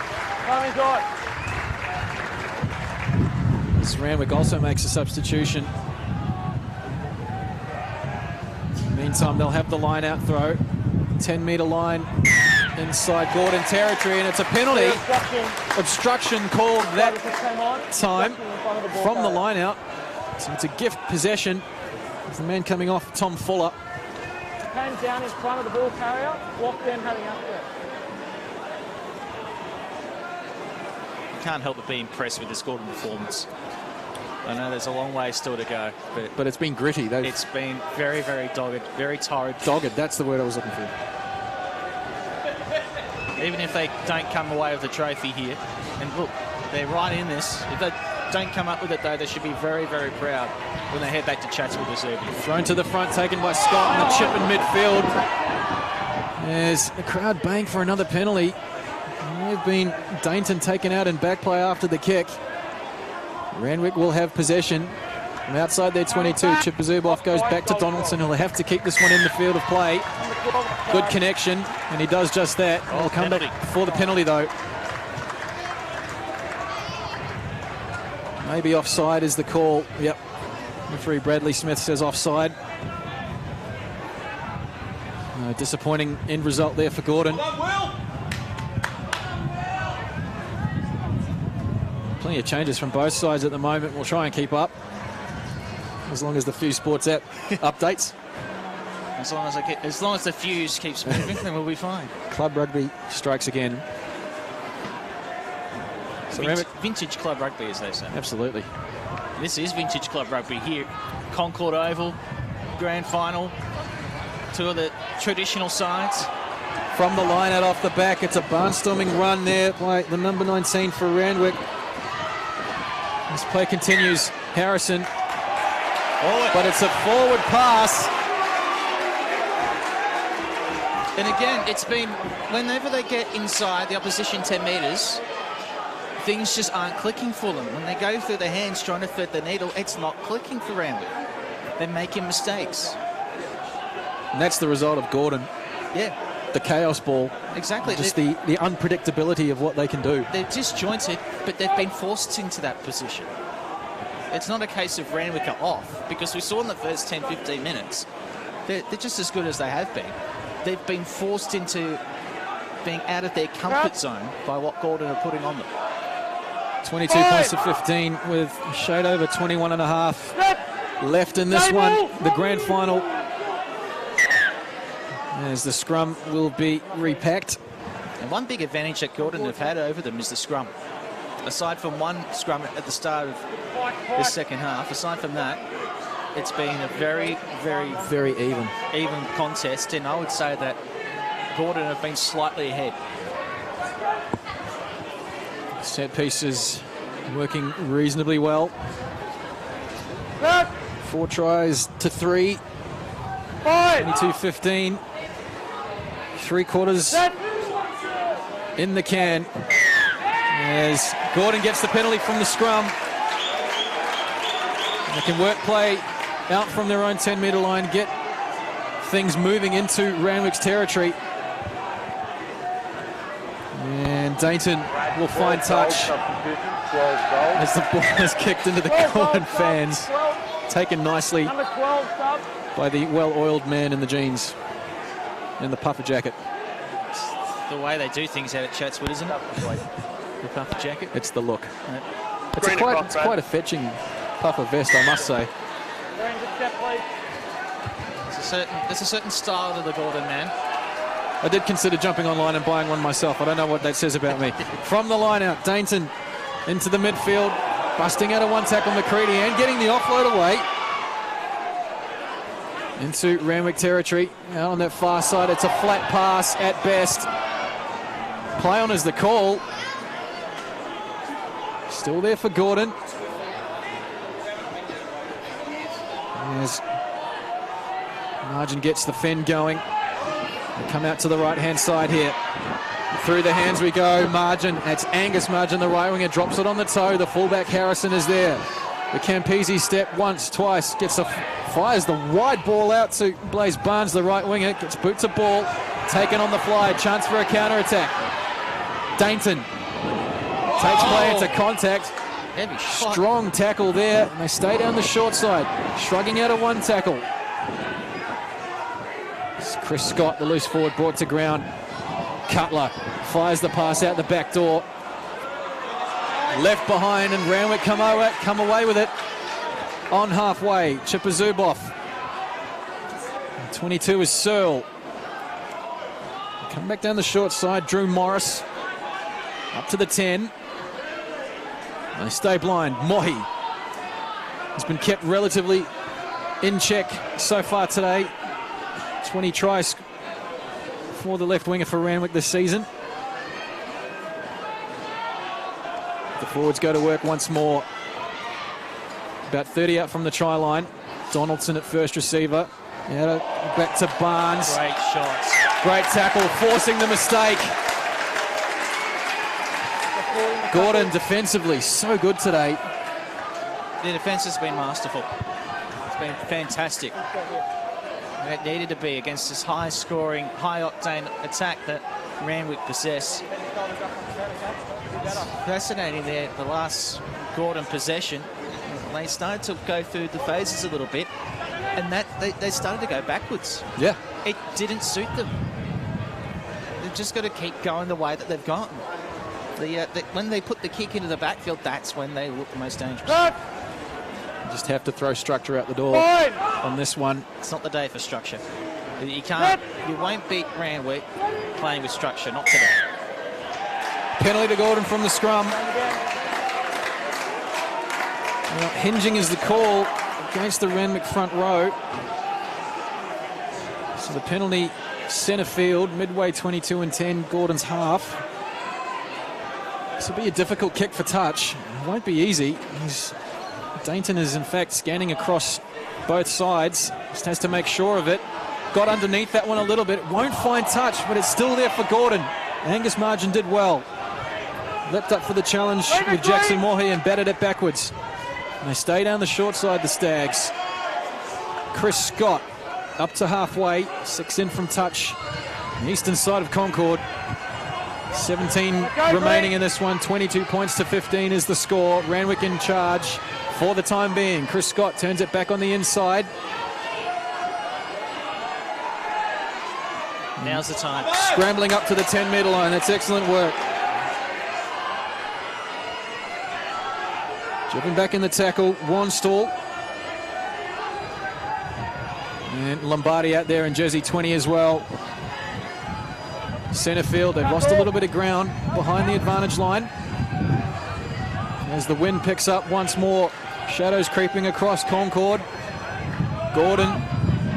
As Randwick also makes a substitution. Meantime, they'll have the line out throw. 10-metre line inside Gordon territory, and it's a penalty. Obstruction called that time from the line out. So it's a gift possession. The man coming off, Tom Fuller. Hands down in front of the ball carrier, walk them heading up there. You can't help but be impressed with this Gordon performance. I know there's a long way still to go, but it's been gritty. It's been very, very dogged, very tired. Dogged, that's the word I was looking for. Even if they don't come away with the trophy here, and look, they're right in this. If they don't come up with it, though, they should be very, very proud when they head back to Chatswood this evening. Thrown to the front, taken by Scott, and the chip in midfield. There's the crowd baying for another penalty. They've been Dainton taken out in back play after the kick. Randwick will have possession from outside their 22. Chipazubov goes back to Donaldson, who'll have to keep this one in the field of play. Good connection, and he does just that. He'll come back for the penalty, though. Maybe offside is the call. Yep. Referee Bradley Smith says offside. Disappointing end result there for Gordon. Plenty of changes from both sides at the moment. We'll try and keep up as long as the Fuse Sports app updates. As long as the fuse keeps moving, then we'll be fine. Club Rugby strikes again. So Vintage club rugby, as they say. Absolutely. This is vintage club rugby here. Concord Oval, grand final. Two of the traditional sides. From the line out off the back, it's a barnstorming run there by the number 19 for Randwick. This play continues. Harrison. But it's a forward pass. And again, it's been, whenever they get inside the opposition 10 metres, things just aren't clicking for them. When they go through their hands trying to thread the needle, it's not clicking for Randwick. They're making mistakes. And that's the result of Gordon. Yeah. The chaos ball. Exactly. Just the unpredictability of what they can do. They're disjointed, but they've been forced into that position. It's not a case of Randwick are off, because we saw in the first 10, 15 minutes, they're just as good as they have been. They've been forced into being out of their comfort zone by what Gordon are putting on them. 22 points to 15 with a shade over 21 and a half left in this one, the grand final. As the scrum will be repacked. And one big advantage that Gordon have had over them is the scrum. Aside from one scrum at the start of the second half, aside from that, it's been a very even contest, and I would say that Gordon have been slightly ahead. Set pieces working reasonably well. 4 tries to 3. 22-15. 3 quarters in the can. As Gordon gets the penalty from the scrum. They can work play out from their own 10-metre line, get things moving into Randwick's territory. And Dayton will find touch as the ball is kicked into the Gordon fans. Taken nicely by the well-oiled man in the jeans and the puffer jacket. It's the way they do things out at Chatswood, isn't it? The puffer jacket. It's the look. It's quite a fetching puffer vest, I must say. There's a certain style to the Gordon man. I did consider jumping online and buying one myself. I don't know what that says about me. From the line out, Dainton into the midfield, busting out a one tackle McCready and getting the offload away into Randwick territory. Out on that far side, it's a flat pass at best. Play on is the call. Still there for Gordon. As Margin gets the fend going. They come out to the right-hand side here. Through the hands we go. Margin, that's Angus Margin, the right winger, drops it on the toe. The fullback Harrison is there. The Campese step once, twice, fires the wide ball out to Blaze Barnes, the right winger, gets boots a ball, taken on the fly, chance for a counter-attack. Dainton takes play into contact. Strong tackle there, and they stay down the short side, shrugging out a one tackle. Chris Scott, the loose forward, brought to ground. Cutler fires the pass out the back door. Left behind, and Randwick come away with it on halfway. Chipper Zuboff. 22 is Searle. Come back down the short side. Drew Morris up to the 10. They stay blind. Mohi has been kept relatively in check so far today. 20 tries for the left winger for Randwick this season. The forwards go to work once more. About 30 out from the try line. Donaldson at first receiver. Back to Barnes. Great shots. Great tackle, forcing the mistake. Gordon defensively, so good today. The defence has been masterful. It's been fantastic. It needed to be against this high-scoring, high-octane attack that Randwick possess. It's fascinating there, the last Gordon possession. They started to go through the phases a little bit, and that they started to go backwards. Yeah. It didn't suit them. They've just got to keep going the way that they've gone. When they put the kick into the backfield, that's when they look the most dangerous. Just have to throw structure out the door on this one. It's not the day for structure. You can't. You won't beat Randwick playing with structure. Not today. Penalty to Gordon from the scrum. Well, hinging is the call against the Randwick front row. So the penalty, centre field, midway 22 and 10, Gordon's half. This will be a difficult kick for touch. It won't be easy. Dainton is in fact scanning across both sides. Just has to make sure of it. Got underneath that one a little bit. Won't find touch, but it's still there for Gordon. Angus Margin did well. Leapt up for the challenge with Jackson Mohi and batted it backwards. And they stay down the short side, the Stags. Chris Scott up to halfway. 6 in from touch. The eastern side of Concord. 17 remaining in this one. 22 points to 15 is the score. Randwick in charge for the time being. Chris Scott turns it back on the inside. Now's the time. Scrambling up to the 10-metre line. That's excellent work. Driven back in the tackle. Warnstall. And Lombardi out there in jersey 20 as well. Centre field, they've lost a little bit of ground behind the advantage line. As the wind picks up once more, shadows creeping across Concord. Gordon,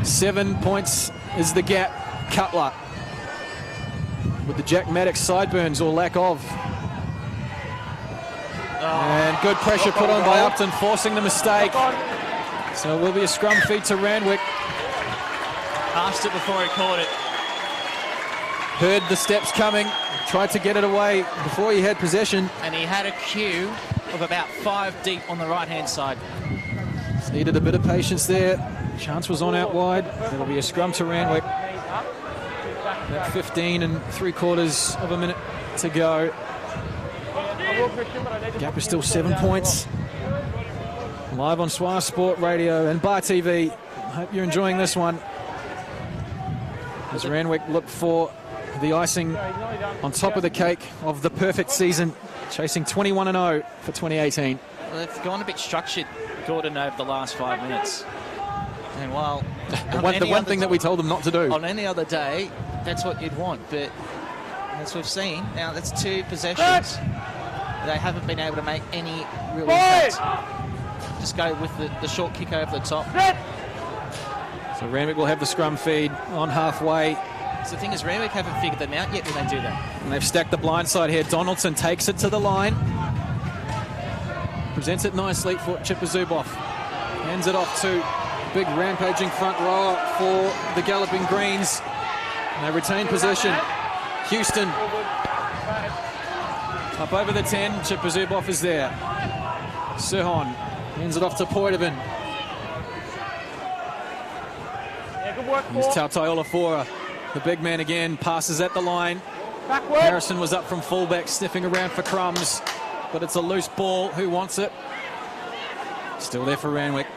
7 points is the gap. Cutler with the Jack Maddox sideburns or lack of. And good pressure put on by Upton, forcing the mistake. So it will be a scrum feed to Randwick. Asked it before he caught it. Heard the steps coming, tried to get it away before he had possession. And he had a queue of about 5 deep on the right-hand side. Just needed a bit of patience there. Chance was on out wide. It'll be a scrum to Randwick. About 15 3/4 of a minute to go. Gap is still 7 points. Live on Swire Sport Radio and Bar TV. Hope you're enjoying this one. As Randwick look for the icing on top of the cake of the perfect season, chasing 21-0 for 2018. Well, they've gone a bit structured, Gordon, over the last 5 minutes. And while the one thing that we told them not to do. On any other day, that's what you'd want. But as we've seen, now that's 2 possessions. They haven't been able to make any real impact. Just go with the short kick over the top. So Randwick will have the scrum feed on halfway. So the thing is, Randwick haven't figured them out yet when they do that. And they've stacked the blind side here. Donaldson takes it to the line. Presents it nicely for Chipper Zuboff. Hands it off to big rampaging front rower for the Galloping Greens. And they retain possession. Houston up over the 10. Chipper Zuboff is there. Sirhon hands it off to Poitevin. Here's Tautai Olafora. The big man again passes at the line. Harrison was up from fullback, sniffing around for crumbs, but it's a loose ball. Who wants it? Still there for Randwick.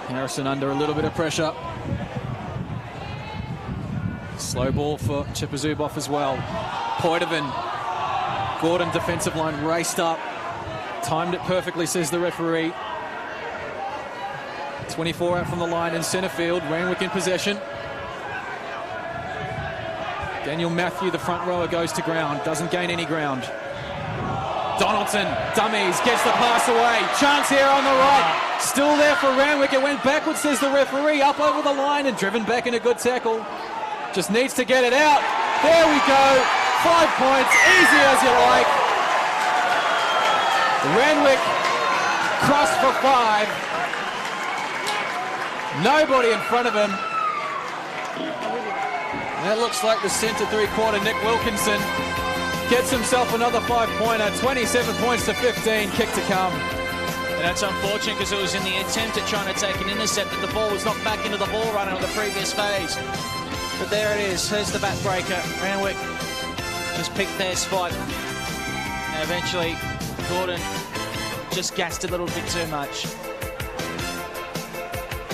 Harrison under a little bit of pressure. Slow ball for Chipper Zuboff as well. Poitevin. Gordon defensive line raced up. Timed it perfectly, says the referee. 24 out from the line in centre field. Randwick in possession. Daniel Matthew, the front rower, goes to ground. Doesn't gain any ground. Donaldson, dummies, gets the pass away. Chance here on the right. Still there for Randwick. It went backwards, says the referee. Up over the line and driven back in a good tackle. Just needs to get it out. There we go. 5 points. Easy as you like. Randwick cross for 5. Nobody in front of him. That looks like the centre 3/4, Nick Wilkinson, gets himself another 5-pointer. 27 points to 15. Kick to come. And that's unfortunate because it was in the attempt at trying to take an intercept that the ball was knocked back into the ball runner on the previous phase. But there it is. Here's the backbreaker. Randwick just picked their spot. And eventually, Gordon just gassed a little bit too much.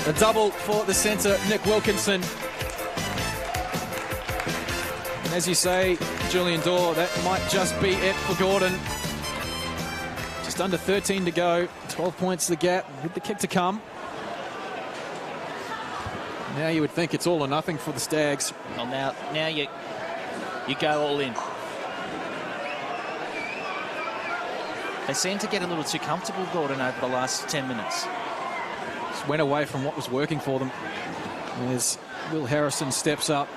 A double for the centre, Nick Wilkinson. And as you say, Julian Dorr. That might just be it for Gordon. Just under 13 to go. 12 points the gap with the kick to come. Now you would think it's all or nothing for the Stags. Well, now you go all in. They seem to get a little too comfortable, Gordon, over the last 10 minutes. Just went away from what was working for them. As Will Harrison steps up,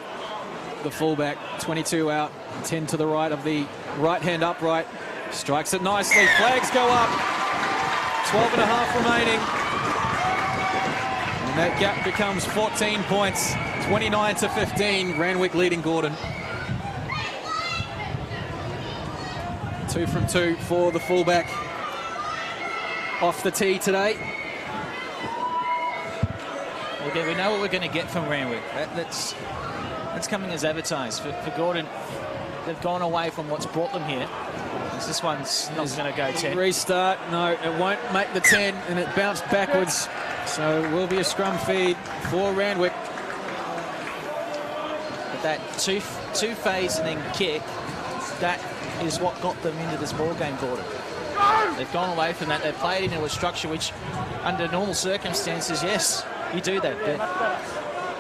the fullback, 22 out, 10 to the right of the right-hand upright. Strikes it nicely. Flags go up. 12 and a half remaining. And that gap becomes 14 points. 29 to 15. Randwick leading Gordon. 2 from 2 for the fullback. Off the tee today. Okay, we know what we're going to get from Randwick. That's coming as advertised. For Gordon, they've gone away from what's brought them here. This one's not going to go 10. Restart. No, it won't make the 10, and it bounced backwards. So it will be a scrum feed for Randwick. But that two-phase and then kick, that is what got them into this ball game, Gordon. They've gone away from that. They've played into a structure which, under normal circumstances, yes, you do that.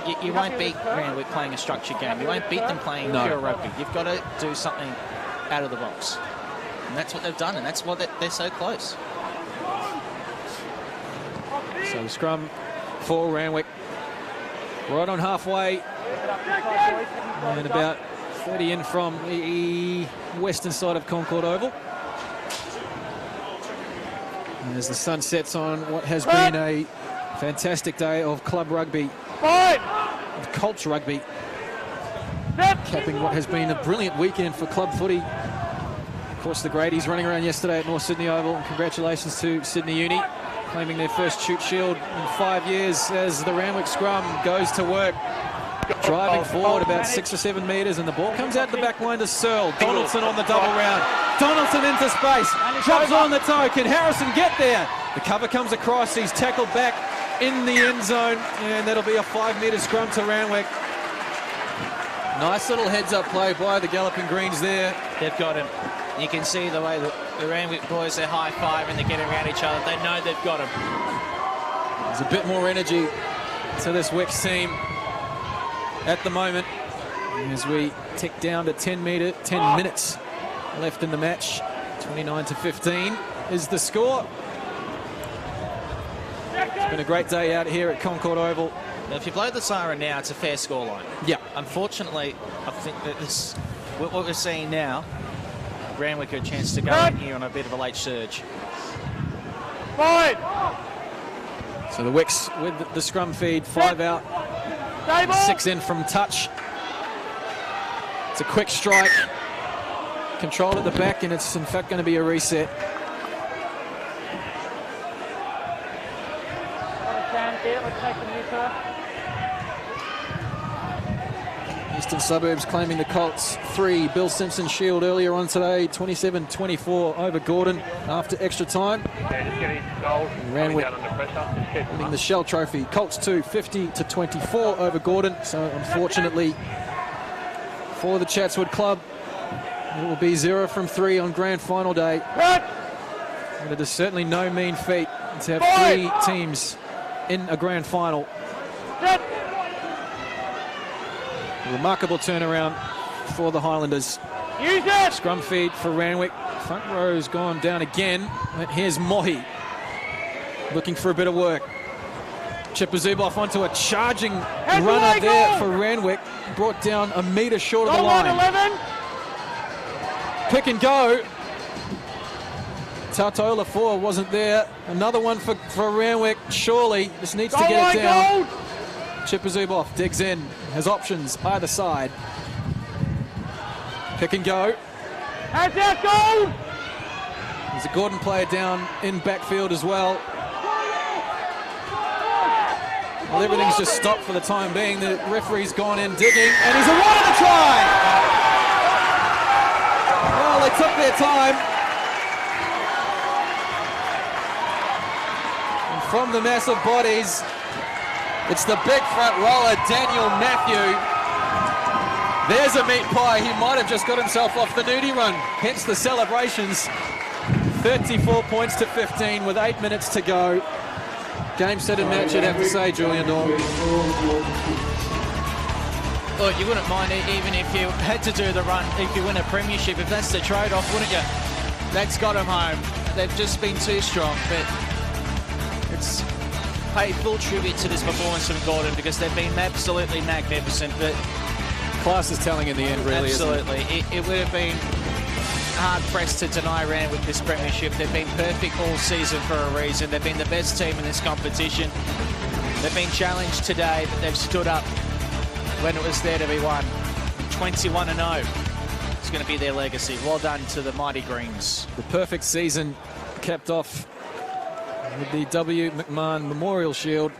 But you won't beat Randwick playing a structured game. You won't beat them playing pure rugby. You've got to do something out of the box. And that's what they've done, and that's why they're so close. So the scrum for Randwick. Right on halfway. And about 30 in from the western side of Concord Oval. And as the sun sets on what has been a fantastic day of club rugby, of Colts rugby, capping what has been a brilliant weekend for club footy. Of course, the Grady's running around yesterday at North Sydney Oval, and congratulations to Sydney Uni, claiming their first shoot shield in 5 years as the Randwick scrum goes to work. Driving forward about 6 or 7 metres, and the ball comes out the back line to Searle. Donaldson on the double round. Donaldson into space. Drops on the toe. Can Harrison get there? The cover comes across. He's tackled back in the end zone, and that'll be a 5-metre scrum to Randwick. Nice little heads-up play by the Galloping Greens there. They've got him. You can see the way that the Randwick boys, they're high-fiving, they're getting around each other. They know they've got him. There's a bit more energy to this Wicks team at the moment as we tick down to 10 minutes left in the match. 29 to 15 is the score. It's been a great day out here at Concord Oval. Now, if you blow the siren now, it's a fair scoreline. Yeah. Unfortunately, I think that what we're seeing now, Randwick a chance to go in here on a bit of a late surge. So the Wicks with the scrum feed, 5 out, 6 in from touch. It's a quick strike, control at the back, and it's in fact going to be a reset. Eastern Suburbs claiming the Colts 3. Bill Simpson shield earlier on today, 27-24 over Gordon after extra time. Randwick winning the Shell Trophy. Colts 2, 50-24 over Gordon. So unfortunately for the Chatswood Club, it will be 0 from 3 on grand final day. But it is certainly no mean feat to have 3 teams in a grand final. Remarkable turnaround for the Highlanders. Scrum feed for Randwick. Front row's gone down again. And here's Mohi looking for a bit of work. Chipper Zuboff onto a charging runner there for Randwick. Brought down a metre short of the line. Pick and go. Tautola 4 wasn't there. Another one for Randwick. Surely just needs to get it down. Chipper Zuboff digs in, has options either side. Pick and go. There's a Gordon player down in backfield as well. Well, everything's just stopped for the time being. The referee's gone in digging, and he's awarded a try. Well, they took their time. And from the mass of bodies, it's the big front rower, Daniel Matthew. There's a meat pie. He might have just got himself off the nudie run, hence the celebrations. 34 points to 15 with 8 minutes to go. Game, set and match, you'd have to say, Julian Norm. Look, you wouldn't mind it even if you had to do the run, if you win a premiership, if that's the trade-off, wouldn't you? That's got them home. They've just been too strong, but it's paid full tribute to this performance from Gordon because they've been absolutely magnificent. But class is telling in the end, really. Absolutely. It would have been hard-pressed to deny Randwick this premiership. They've been perfect all season for a reason. They've been the best team in this competition. They've been challenged today, but they've stood up when it was there to be won. 21-0. It's going to be their legacy. Well done to the mighty Greens. The perfect season capped off with the W. McMahon Memorial Shield.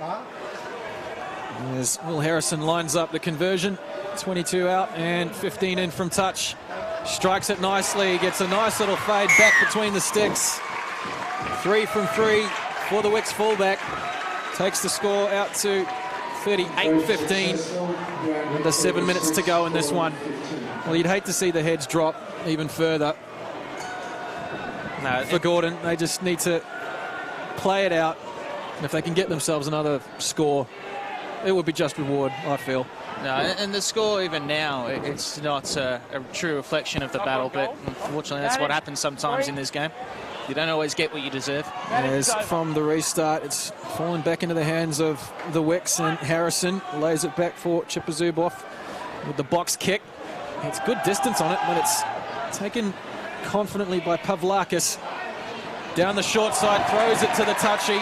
As Will Harrison lines up the conversion. 22 out and 15 in from touch. Strikes it nicely, gets a nice little fade back between the sticks. 3 from 3 for the Wicks fullback. Takes the score out to 38-15. Under 7 minutes to go in this one. Well, you'd hate to see the heads drop even further. No, for Gordon, they just need to play it out. And if they can get themselves another score, it would be just reward, I feel. No, and the score even now, it's not a true reflection of the battle, but unfortunately that's what happens sometimes in this game. You don't always get what you deserve. As from the restart, it's fallen back into the hands of the Wicks, and Harrison lays it back for Chipazubov with the box kick. It's good distance on it, but it's taken confidently by Pavlakis. Down the short side, throws it to the touchy.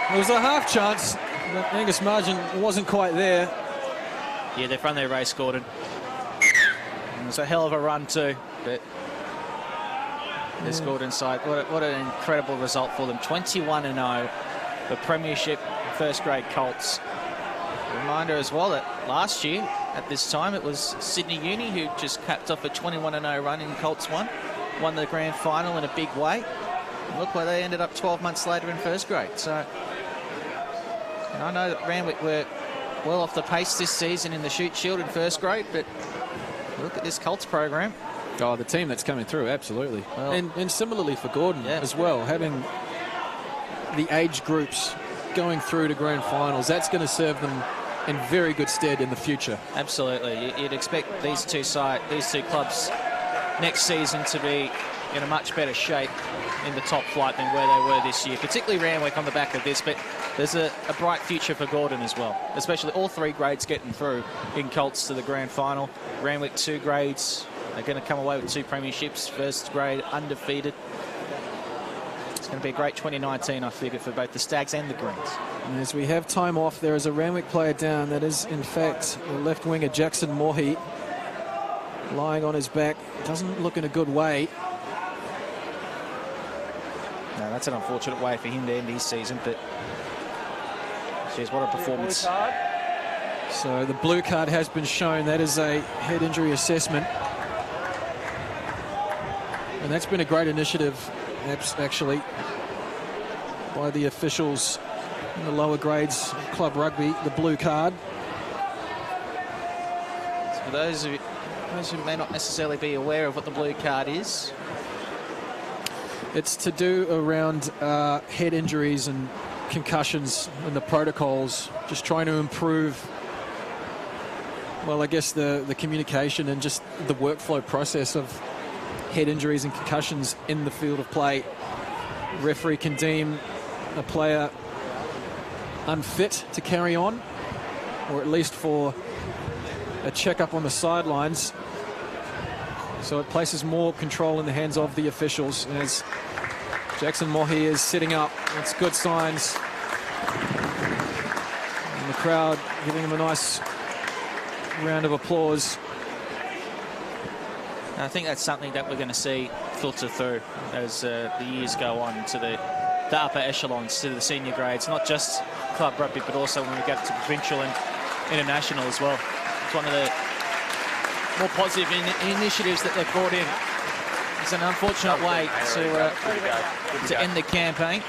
There was a half chance, but Angus Margin wasn't quite there. Yeah, they've run their race, Gordon. And it's a hell of a run too, but this Gordon side, what an incredible result for them. 21-0, the premiership first grade Colts. A reminder as well that last year at this time it was Sydney Uni who just capped off a 21-0 run in Colts won the grand final in a big way. And look where they ended up 12 months later in first grade. So and I know that Randwick were well off the pace this season in the Shoot Shield in first grade, but look at this Colts program. Oh, the team that's coming through, absolutely. Well, and similarly for Gordon as well, having the age groups going through to grand finals, that's going to serve them in very good stead in the future. Absolutely. You'd expect these two clubs next season to be in a much better shape in the top flight than where they were this year, particularly Randwick on the back of this, but there's a bright future for Gordon as well, especially all three grades getting through in Colts to the grand final. Randwick 2 grades are going to come away with 2 premierships, first grade undefeated. It's going to be a great 2019, I figure, for both the Stags and the Greens. And as we have time off, there is a Randwick player down. That is, in fact, the left winger Jackson Mohi, lying on his back. Doesn't look in a good way. No, that's an unfortunate way for him to end his season, but geez, what a performance. So the blue card has been shown. That is a head injury assessment. And that's been a great initiative, actually, by the officials in the lower grades of club rugby, the blue card. So for those who may not necessarily be aware of what the blue card is, it's to do around head injuries and concussions and the protocols, just trying to improve, well, I guess the communication and just the workflow process of head injuries and concussions in the field of play. Referee can deem a player unfit to carry on, or at least for a checkup on the sidelines. So it places more control in the hands of the officials as Jackson Mohi is sitting up. That's good signs. And the crowd giving him a nice round of applause. I think that's something that we're going to see filter through as the years go on to the upper echelons, to the senior grades, not just club rugby, but also when we get to provincial and international as well. It's one of the more positive initiatives that they've brought in. It's an unfortunate way to end the campaign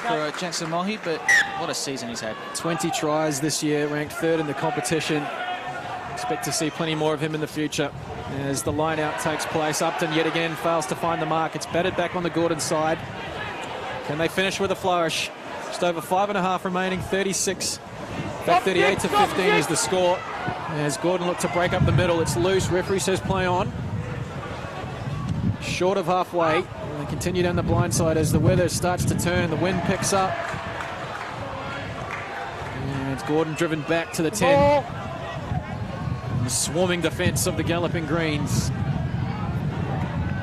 for Jackson Mohi, but what a season he's had. 20 tries this year, ranked 3rd in the competition. Expect to see plenty more of him in the future as the line out takes place. Upton yet again fails to find the mark. It's batted back on the Gordon side. Can they finish with a flourish? Just over 5.5 remaining, 36. Back 38 to 15 is the score. As Gordon looked to break up the middle, it's loose. Referee says play on. Short of halfway. And they continue down the blind side as the weather starts to turn. The wind picks up. And it's Gordon driven back to the 10. The swarming defence of the Galloping Greens.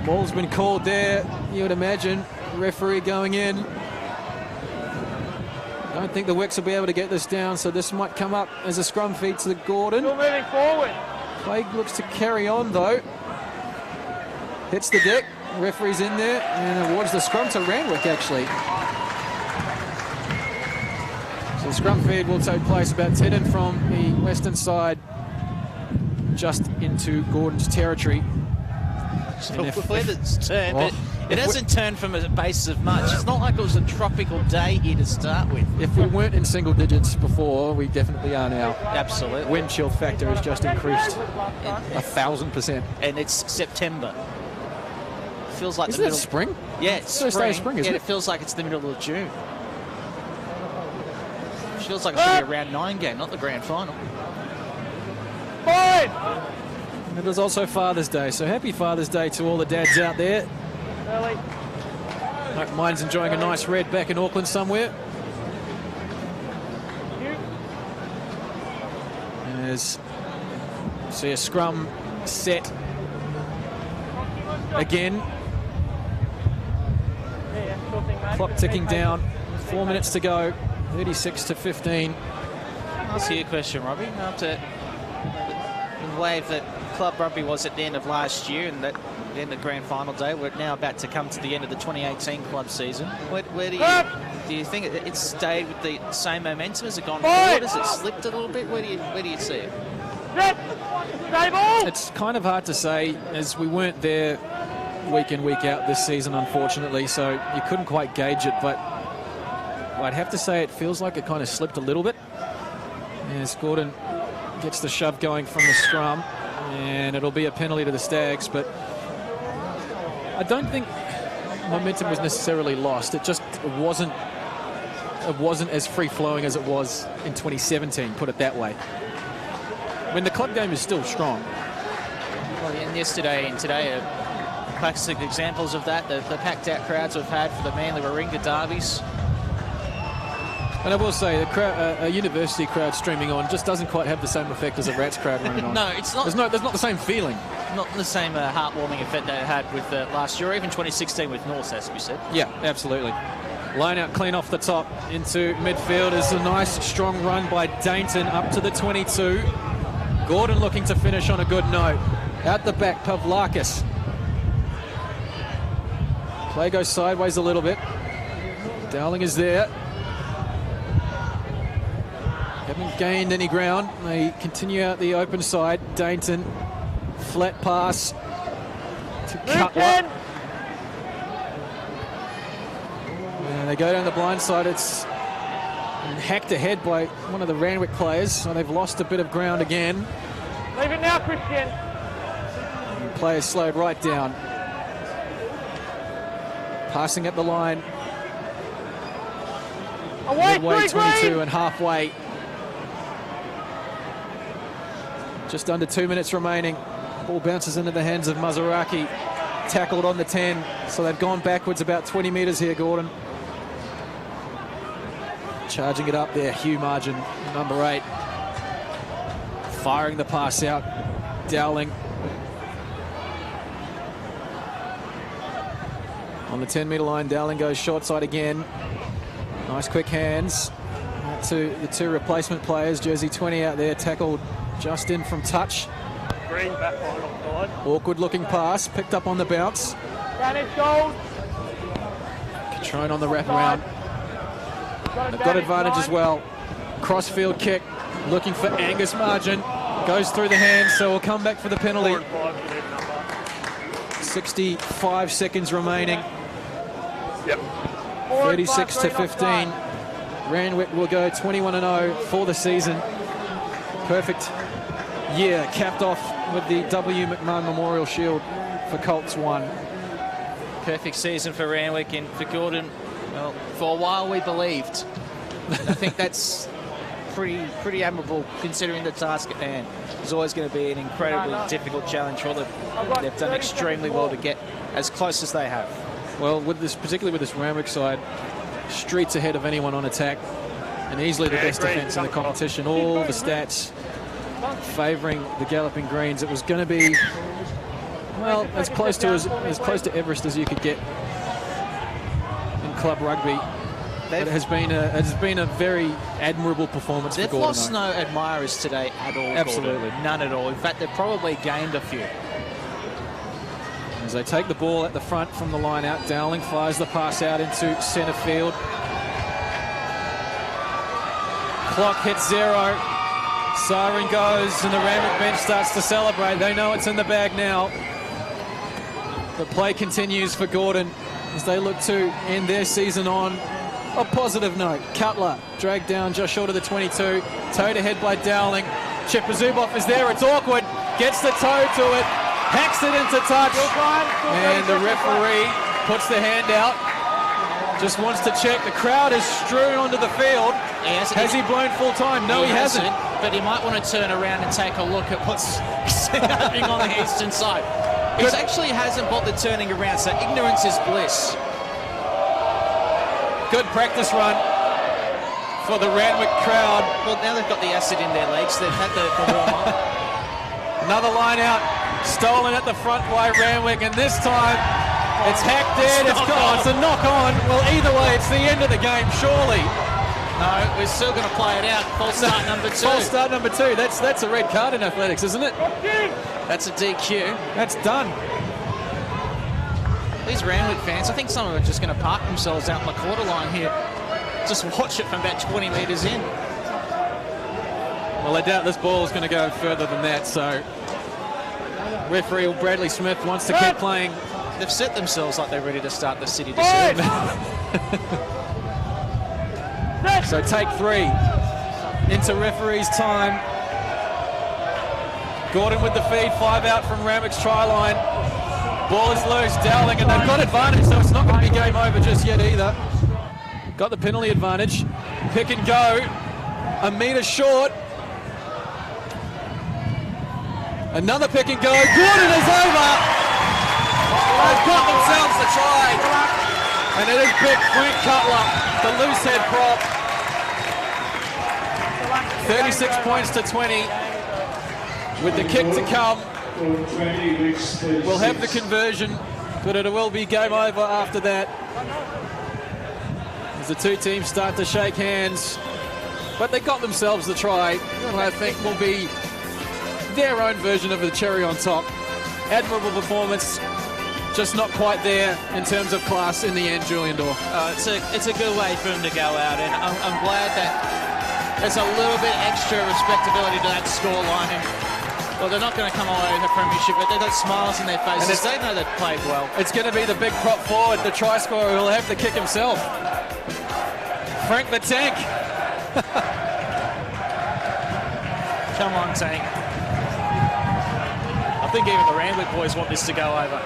Ball's been called there, you would imagine. Referee going in. I don't think the Wicks will be able to get this down, so this might come up as a scrum feed to the Gordon. Still moving forward. Clegg looks to carry on though. Hits the deck. Referee's in there and awards the scrum to Randwick actually. So the scrum feed will take place about 10 in from the western side, just into Gordon's territory. So the weather's turned, but it hasn't turned from a basis of much. It's not like it was a tropical day here to start with. If we weren't in single digits before, we definitely are now. Absolutely. Wind chill factor has just increased 1,000%. And it's September. Feels like Isn't the middle. it spring? Yeah, it's First day of spring, isn't yeah, it? it feels like it's the middle of June. It feels like it should be a round 9 game, not the grand final. Fine. It was also Father's Day, so happy Father's Day to all the dads out there. Early. Hope mine's enjoying a nice red back in Auckland somewhere. As see a scrum set again. Clock ticking down. 4 minutes to go. 36 to 15. I'll ask you a question, Robbie. After the wave that club rugby was at the end of last year and that the end of grand final day, we're now about to come to the end of the 2018 club season. Where do you think it's stayed with the same momentum? Has it gone forward? Has it slipped a little bit? Where do you see it? It's kind of hard to say, as we weren't there week in, week out this season, unfortunately, so you couldn't quite gauge it, but I'd have to say it feels like it kind of slipped a little bit. As Gordon gets the shove going from the scrum, and it'll be a penalty to the Stags, but I don't think momentum was necessarily lost. It just wasn't as free-flowing as it was in 2017, put it that way. I mean, the club game is still strong. Well, and yesterday and today are classic examples of that. The packed-out crowds we've had for the Manly Warringah derbies. And I will say, the crowd, a university crowd streaming on just doesn't quite have the same effect as a Rats crowd running on. No, it's not. There's not the same feeling. Not the same heartwarming effect they had with last year, or even 2016 with North, as we said. Yeah, absolutely. Line out clean off the top into midfield is a nice strong run by Dainton up to the 22. Gordon looking to finish on a good note. Out the back, Pavlakis. Play goes sideways a little bit. Dowling is there. Haven't gained any ground. They continue out the open side. Dainton, flat pass to Cutler. And they go down the blind side. It's hacked ahead by one of the Randwick players, so they've lost a bit of ground again. Leave it now, Christian. And players slowed right down. Passing at the line. Away, midway 22 and halfway. Just under 2 minutes remaining. Ball bounces into the hands of Maseraki. Tackled on the 10. So they've gone backwards about 20 metres here, Gordon. Charging it up there, Hugh Margin, number 8. Firing the pass out. Dowling. On the 10-metre line, Dowling goes short side again. Nice quick hands. Out to the two replacement players. Jersey 20 out there, tackled just in from touch. Green back line offside. Awkward looking pass, picked up on the bounce. Spanish goal. Catrone on the wraparound. They've got advantage as well. Crossfield kick, looking for Angus Margin. Goes through the hands, so we'll come back for the penalty. 65 seconds remaining. Yep. 36 to 15. Randwick will go 21-0 for the season. Perfect year capped off with the W. McMahon Memorial Shield for Colts 1. Perfect season for Randwick and for Gordon. Well, for a while we believed. I think that's pretty admirable considering the task at hand. It's always going to be an incredibly difficult challenge for them. They've done extremely well to get as close as they have. Well, with this, particularly with this Randwick side, streets ahead of anyone on attack and easily the best defence in the competition. All the stats favouring the Galloping Greens. It was going to be, well, as close to Everest as you could get in club rugby. But it has been a very admirable performance for Gordon. They've lost no admirers today at all. Absolutely. Gordon. None at all. In fact, they've probably gained a few. As they take the ball at the front from the line out, Dowling fires the pass out into centre field. Clock hits 0. Siren goes and the Randwick bench starts to celebrate. They know it's in the bag now. The play continues for Gordon as they look to end their season on a positive note. Cutler dragged down just short of the 22. Towed ahead by Dowling. Chipper Zuboff is there. It's awkward. Gets the toe to it. Hacks it into touch. And the referee puts the hand out. Just wants to check. The crowd is strewn onto the field. Has he blown full time? No, he hasn't. But he might want to turn around and take a look at what's happening on the eastern side. He actually hasn't bothered turning around, so ignorance is bliss. Good practice run for the Randwick crowd. Well, now they've got the acid in their legs. They've had the warm-up. Another line out. Stolen at the front by Randwick, and this time it's hacked in. It's gone. It's a knock on. Well, either way, it's the end of the game, surely. No, we're still going to play it out. False start number 2. False start number 2. That's a red card in athletics, isn't it? That's a DQ. That's done. These Randwick fans, I think some of them are just going to park themselves out on the quarter line here. Just watch it from about 20 metres in. Well, I doubt this ball is going to go further than that, so referee Bradley Smith wants to keep playing. They've set themselves like they're ready to start the city decision. So take 3 into referee's time. Gordon with the feed, 5 out from Randwick's try line. Ball is loose, Dowling, and they've got advantage, so it's not going to be game over just yet either. Got the penalty advantage. Pick and go, a metre short. Another pick and go. Gordon is over. They've got themselves the try. And it is big Frank Cutler, the loose head prop. 36 points to 20. With the kick to come, we'll have the conversion, but it will be game over after that. As the two teams start to shake hands, but they got themselves the try, and I think will be their own version of the cherry on top. Admirable performance, just not quite there in terms of class in the end, Julian Dorr. It's a good way for them to go out, and I'm glad that there's a little bit extra respectability to that scoreline. Well, they're not going to come away with a premiership, but they've got smiles in their faces. They know they've played well. It's going to be the big prop forward, the try scorer, who will have the kick himself. Frank the Tank. Come on, Tank. I think even the Randwick boys want this to go over.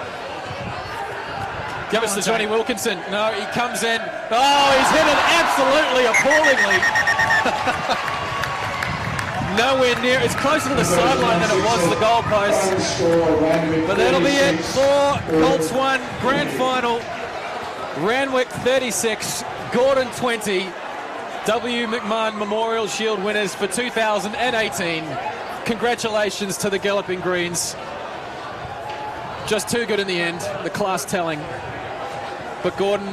Give us to Johnny Wilkinson. No, he comes in. Oh, he's hit it absolutely appallingly. Nowhere near. It's closer to the sideline than it was the goalpost. But that'll be it for Colts 1 grand final. Randwick 36, Gordon 20. W. McMahon Memorial Shield winners for 2018. Congratulations to the Galloping Greens. Just too good in the end. The class telling. But Gordon,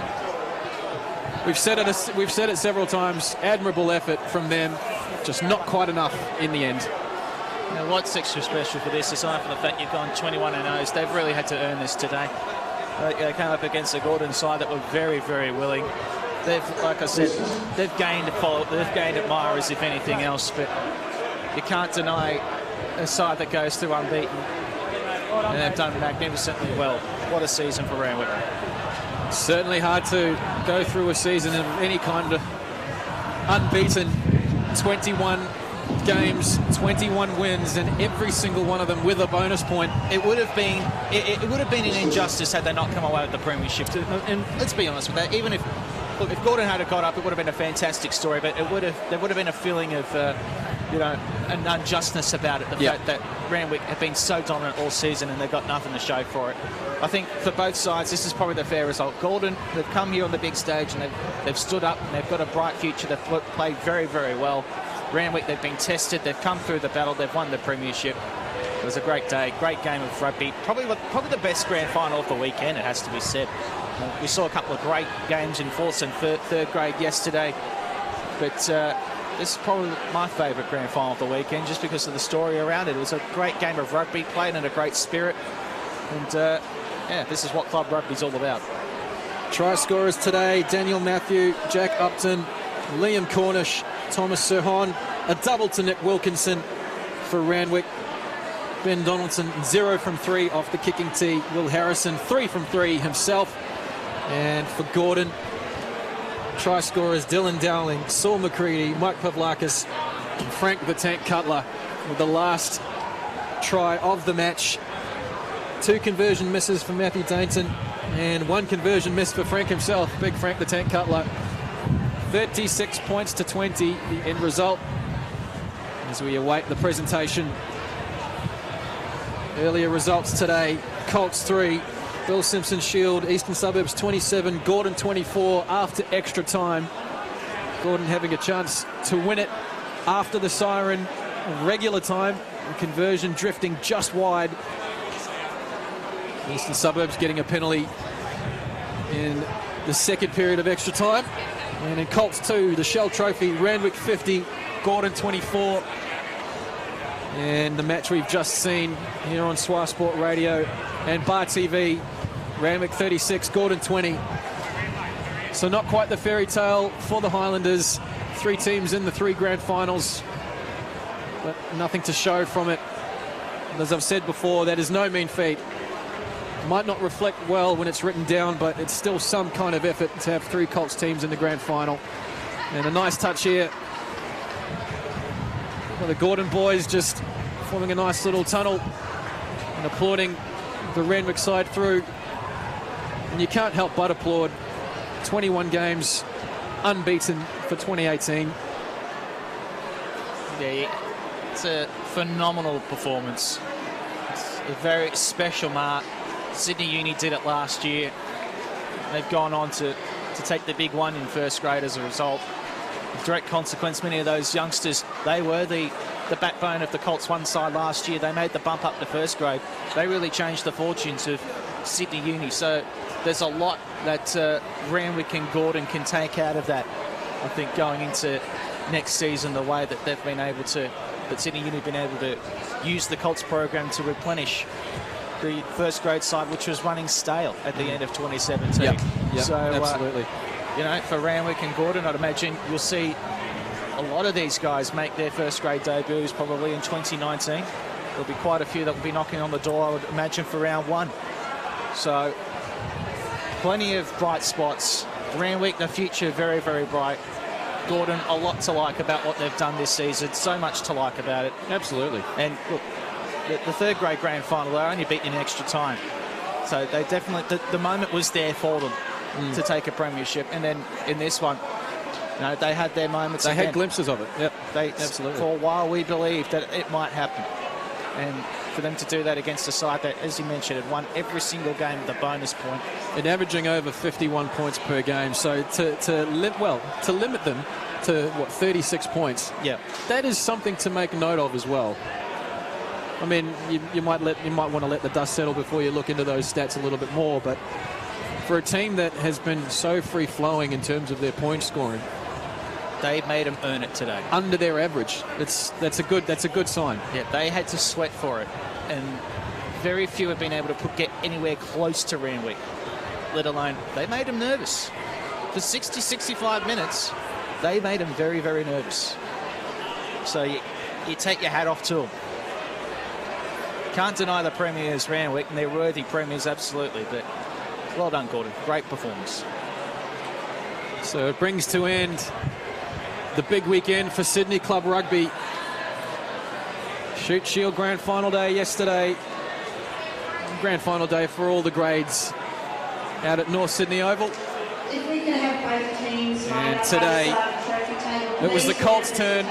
we've said it several times. Admirable effort from them. Just not quite enough in the end. Now, what's extra special for this, aside from the fact you've gone 21-0s, they've really had to earn this today. They came up against a Gordon side that were very, very willing. They've, like I said, they've gained admirers, if anything else, but you can't deny a side that goes through unbeaten. And they've done magnificently well. What a season for Randwick. Certainly hard to go through a season of any kind of unbeaten. 21 games, 21 wins, and every single one of them with a bonus point. It would have been an injustice had they not come away with the premiership. And let's be honest with that. Even if Gordon had got up, it would have been a fantastic story. But there would have been a feeling of an unjustness about it. The fact that Randwick have been so dominant all season and they've got nothing to show for it. I think for both sides, this is probably the fair result. Gordon, they've come here on the big stage and they've stood up and they've got a bright future. They've played very, very well. Randwick, they've been tested. They've come through the battle. They've won the premiership. It was a great day, great game of rugby. Probably the best grand final of the weekend, it has to be said. We saw a couple of great games in fourth and third grade yesterday. But this is probably my favourite grand final of the weekend just because of the story around it. It was a great game of rugby, played in a great spirit. And this is what club rugby's all about. Try scorers today: Daniel Matthew, Jack Upton, Liam Cornish, Thomas Serhon. A double to Nick Wilkinson for Randwick. Ben Donaldson 0 from 3 off the kicking tee. Will Harrison 3 from 3 himself. And for Gordon, try scorers Dylan Dowling, Saul McCready, Mike Pavlakis, and Frank the Tank Cutler with the last try of the match. 2 conversion misses for Matthew Dainton and 1 conversion miss for Frank himself, big Frank the Tank Cutler. 36 points to 20, the end result, as we await the presentation. Earlier results today: Colts 3, Bill Simpson Shield, Eastern Suburbs 27, Gordon 24 after extra time. Gordon having a chance to win it after the siren, regular time, the conversion drifting just wide. Eastern Suburbs getting a penalty in the second period of extra time. And in Colts 2, the Shell Trophy, Randwick 50, Gordon 24. And the match we've just seen here on Swar Sport Radio and Bar TV, Randwick 36, Gordon 20. So not quite the fairy tale for the Highlanders. 3 teams in the 3 grand finals, but nothing to show from it. And as I've said before, that is no mean feat. Might not reflect well when it's written down, but it's still some kind of effort to have 3 Colts teams in the grand final. And a nice touch here. Well, the Gordon boys just forming a nice little tunnel and applauding the Randwick side through. And you can't help but applaud. 21 games unbeaten for 2018. Yeah, it's a phenomenal performance. It's a very special mark. Sydney Uni did it last year. They've gone on to take the big one in first grade as a result. The direct consequence, many of those youngsters, they were the backbone of the Colts 1 side last year. They made the bump up to first grade. They really changed the fortunes of Sydney Uni. So there's a lot that Randwick and Gordon can take out of that, I think, going into next season, the way that they've been able to, that Sydney Uni have been able to use the Colts program to replenish the first grade side, which was running stale at the end of 2017. Yep, so absolutely. For Randwick and Gordon, I'd imagine you'll see a lot of these guys make their first grade debuts probably in 2019. There'll be quite a few that will be knocking on the door, I would imagine, for round 1. So plenty of bright spots. Randwick, the future, very, very bright. Gordon, a lot to like about what they've done this season. So much to like about it. Absolutely. And look, the third grade grand final, they only beat in extra time. So they definitely, the moment was there for them to take a premiership. And then in this one, they had their moments. They had glimpses of it. Yep, absolutely. For a while, we believed that it might happen. And for them to do that against a side that, as you mentioned, had won every single game with a bonus point. And averaging over 51 points per game. So to limit them to, 36 points. Yeah. That is something to make note of as well. I mean, you might want to let the dust settle before you look into those stats a little bit more, but for a team that has been so free-flowing in terms of their point scoring, they made them earn it today. Under their average. That's a good sign. Yeah, they had to sweat for it, and very few have been able to get anywhere close to Randwick, let alone they made them nervous. For 60, 65 minutes, they made them very, very nervous. So you take your hat off to them. Can't deny the premiers Randwick, and they're worthy premiers, absolutely. But well done, Gordon. Great performance. So it brings to end the big weekend for Sydney Club Rugby. Shoot Shield Grand Final day yesterday. Grand Final day for all the grades out at North Sydney Oval. If we can have both teams and today it was the Colts' turn.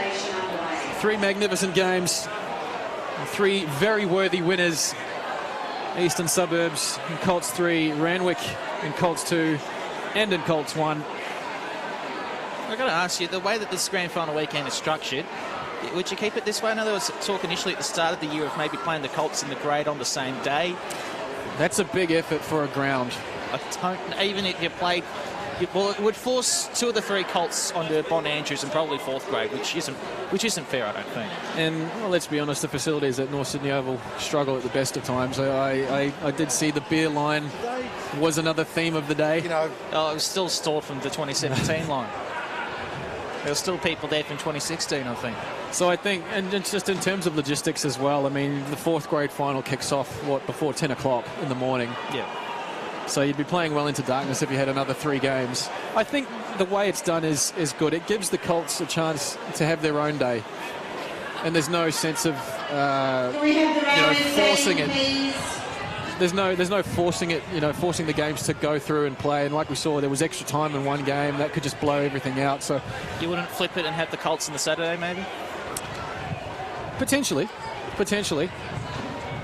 3 magnificent games, 3 very worthy winners. Eastern Suburbs in Colts 3, Randwick in Colts 2, and in Colts 1. I've got to ask you, the way that this grand final weekend is structured, would you keep it this way? I know there was talk initially at the start of the year of maybe playing the Colts and the grade on the same day. That's a big effort for a ground. I don't, even if you played, well, it would force 2 of the 3 Colts onto Bon Andrews and probably 4th grade, which isn't fair, I don't think. And well, let's be honest, the facilities at North Sydney Oval struggle at the best of times. I did see the beer line was another theme of the day. It was still stored from the 2017 line. There were still people there from 2016, I think. So I think, and just in terms of logistics as well, I mean, the 4th grade final kicks off, before 10 o'clock in the morning. Yeah. So you'd be playing well into darkness if you had another 3 games. I think the way it's done is good. It gives the Colts a chance to have their own day. And there's no sense of forcing it. There's no forcing it, forcing the games to go through and play. And like we saw, there was extra time in one game. That could just blow everything out. So you wouldn't flip it and have the Colts on the Saturday, maybe? Potentially.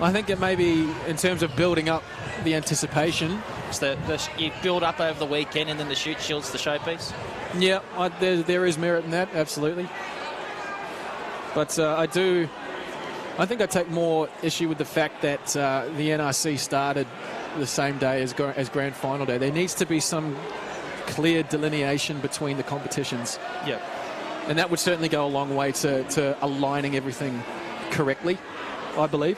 I think it may be in terms of building up the anticipation. So you build up over the weekend and then the shoot shield's the showpiece? Yeah, there is merit in that, absolutely. But I think I take more issue with the fact that the NRC started the same day as Grand Final Day. There needs to be some clear delineation between the competitions. Yeah. And that would certainly go a long way to aligning everything correctly, I believe.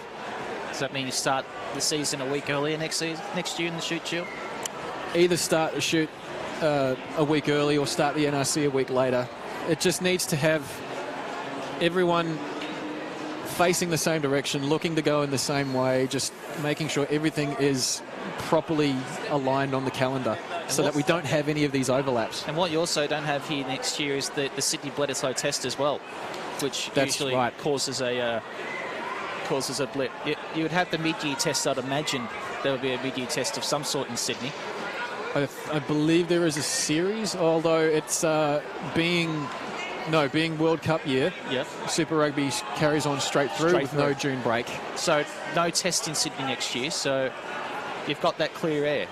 Does that mean you start the season a week earlier next year in the shoot shield? Either start the shoot a week early or start the NRC a week later. It just needs to have everyone facing the same direction, looking to go in the same way, just making sure everything is properly aligned on the calendar so that we don't have any of these overlaps. And what you also don't have here next year is the Sydney Bledisloe test as well, which usually causes a blip. You would have the mid-year test. I'd imagine there would be a mid-year test of some sort in Sydney. I believe there is a series, although it's being World Cup year. Yep. Super Rugby carries on straight through with no June break. So no test in Sydney next year. So you've got that clear air.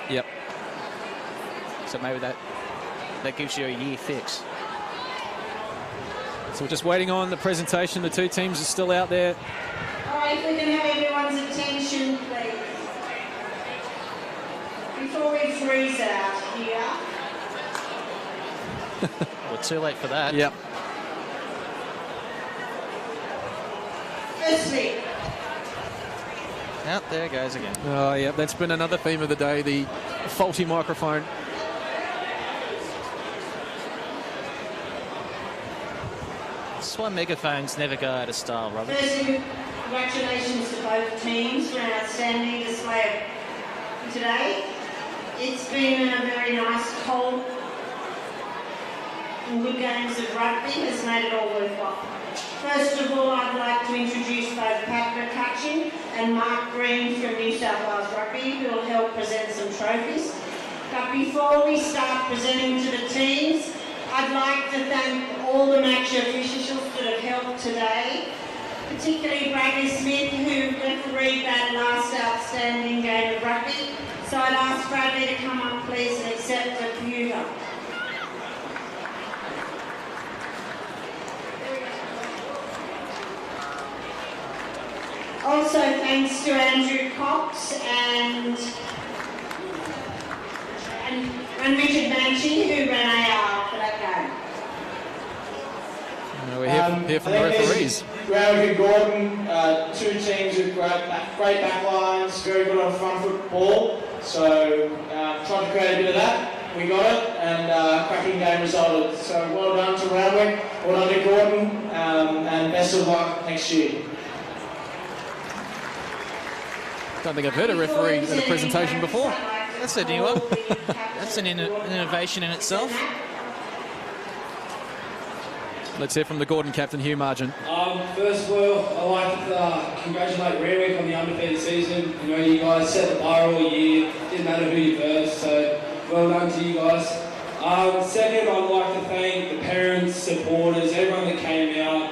Yep. So maybe that gives you a year fix. So we're just waiting on the presentation. The 2 teams are still out there. All right, if we can have everyone's attention, please. Before we freeze out here. We're too late for that. Yep. Firstly. Out there it goes again. Oh, yeah, that's been another theme of the day, the faulty microphone. That's why megaphones never go out of style, Robert. Firstly, congratulations to both teams for an outstanding display today. It's been a very nice, cold and good games of rugby has made it all worthwhile. First of all, I'd like to introduce both Pat McCutcheon and Mark Green from New South Wales Rugby, who will help present some trophies. But before we start presenting to the teams, I'd like to thank all the match officials that have helped today, particularly Bradley Smith, who refereed that last outstanding game of rugby. So I'd ask Bradley to come up, please, and accept the pewter. Also, thanks to Andrew Cox and Richard Manchi, who ran AR for that game. We're here from the referees. Randwick and Gordon, 2 teams with great backlines, very good on front foot ball. So tried to create a bit of that. We got it, and cracking game resulted. So well done to Randwick, well done to Gordon, and best of luck next year. Don't think I've heard a referee in a presentation before. That's a new one. That's an innovation in itself. Let's hear from the Gordon captain, Hugh Margin. First of all, I'd like to congratulate Randwick on the undefeated season. You know, you guys set the bar all year. Didn't matter who you versed, so well done to you guys. Second, I'd like to thank the parents, supporters, everyone that came out,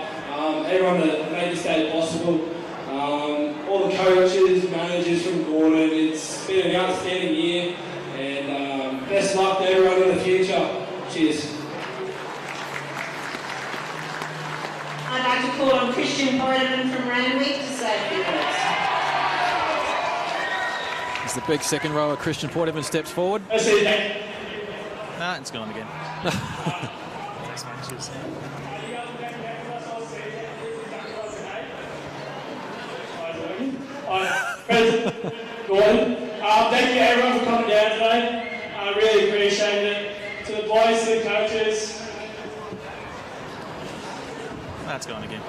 everyone that made this day possible. All the coaches, managers from Gordon. It's been an outstanding year, and best luck to everyone in the future. Cheers. I'd like to call on Christian Boyden from Randwick to say a few words. As the big second rower, Christian Portman, steps forward. No, it's gone again. Thanks, mate. Cheers. President Gordon, thank you everyone for coming down today. I really appreciate it. To the boys, to the coaches. That's gone again.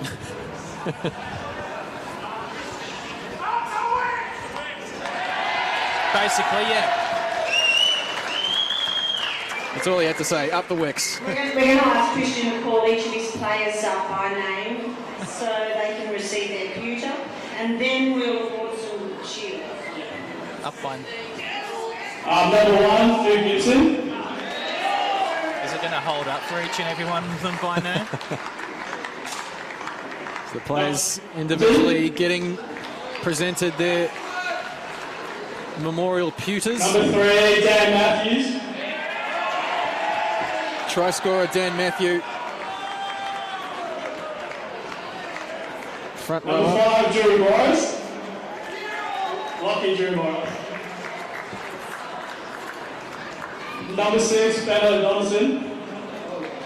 Basically, yeah. That's all he had to say. Up the wicks. We're going to ask Christian to call each of his players up by name so they can receive their pewter, and then we'll award some cheer. Up one. Number 1, Drew Gibson. Is it going to hold up for each and every one of them by name? The players individually getting presented their memorial pewters. Number 3, Dan Matthews. Try scorer Dan Matthew. Front row. Number 5, Drew Morris. Lucky Drew Morris. Number 6, Ben Donaldson.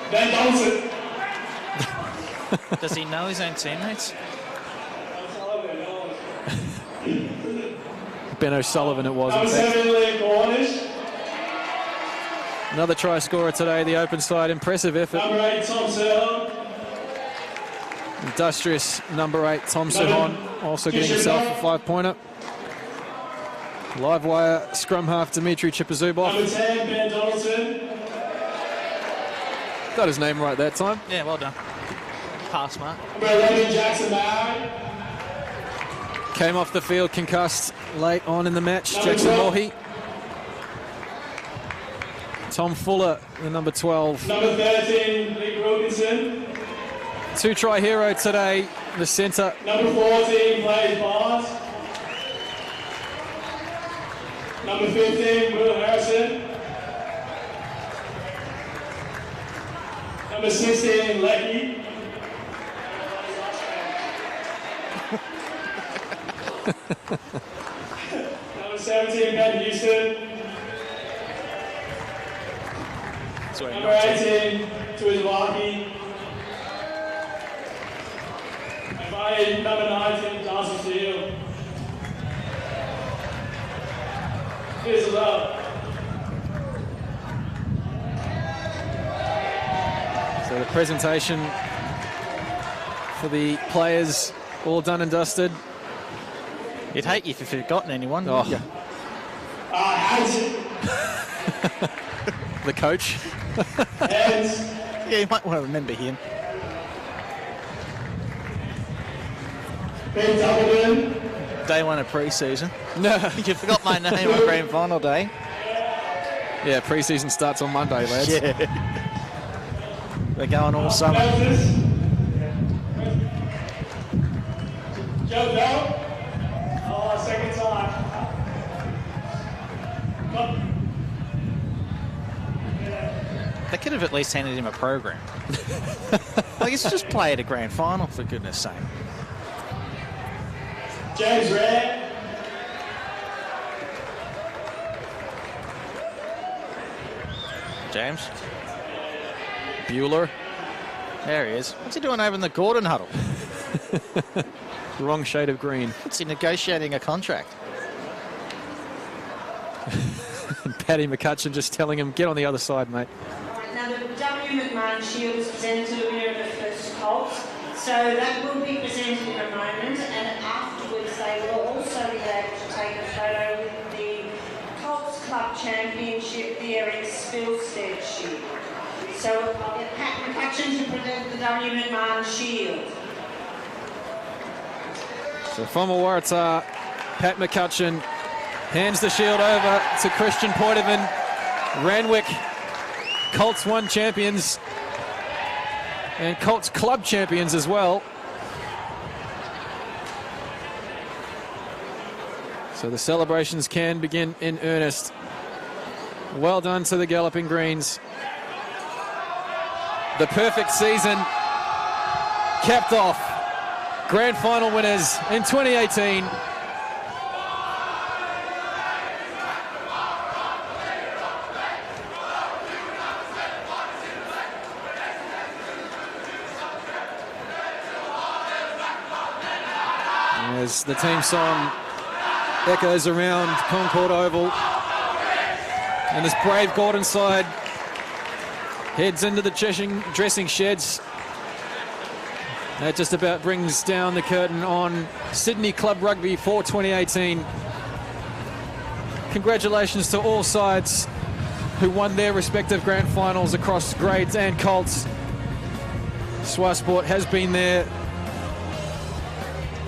Ben Donaldson. Does he know his own teammates? Ben O'Sullivan it was. Number 7, Liam Cornish. Another try scorer today, the open side. Impressive effort. Number 8, Tom Sirlon. Industrious number 8, Tom Sirlon, also getting himself a 5-pointer. Live wire scrum half Dimitri Chipazubov. Number 10, Ben Donaldson. Got his name right that time. Yeah, well done. Pass, Mark. Number 11, Jackson Mowry. Came off the field concussed late on in the match. Number Jackson 12. Mohi. Tom Fuller, the number 12. Number 13, Nick Wilkinson. 2-try hero today, the centre. Number 14, Blaze Barnes. Number 15, Will Harrison. Number 16, Lecky. Number 17, Ben Houston. Number 18, Tuizawaki. And finally, number 19, Johnson Steele. This is up. So the presentation for the players all done and dusted. You'd hate if you'd forgotten anyone. Oh. Yeah. The coach. Yeah, you might want to remember him. Ben Doubleton. Day one of pre-season. No. You forgot my name on grand final day. Yeah, pre-season starts on Monday, lads. Yeah. We're going all summer. Joe Bell. Oh, second time. They could have at least handed him a program. Like, he's just played a grand final, for goodness sake. James Red. James. Bueller. There he is. What's he doing over in the Gordon huddle? Wrong shade of green. What's he negotiating a contract? Paddy McCutcheon just telling him, get on the other side, mate. Now the W. McMahon Shield is presented to the winner of the first Colts, so that will be presented in a moment, and afterwards they will also be able to take a photo with the Colts Club Championship, the Eric Spilstead Shield. So I'll get Pat McCutcheon to present the W. McMahon Shield. So from Waratah, Pat McCutcheon hands the shield over to Christian Poitevin. Randwick, Colts 1 champions and Colts club champions as well. So the celebrations can begin in earnest. Well done to the Galloping Greens. The perfect season capped off. Grand final winners in 2018. As the team song echoes around Concord Oval, and this brave Gordon side heads into the dressing sheds. That just about brings down the curtain on Sydney Club Rugby for 2018. Congratulations to all sides who won their respective grand finals across grades and Colts. Swasport has been there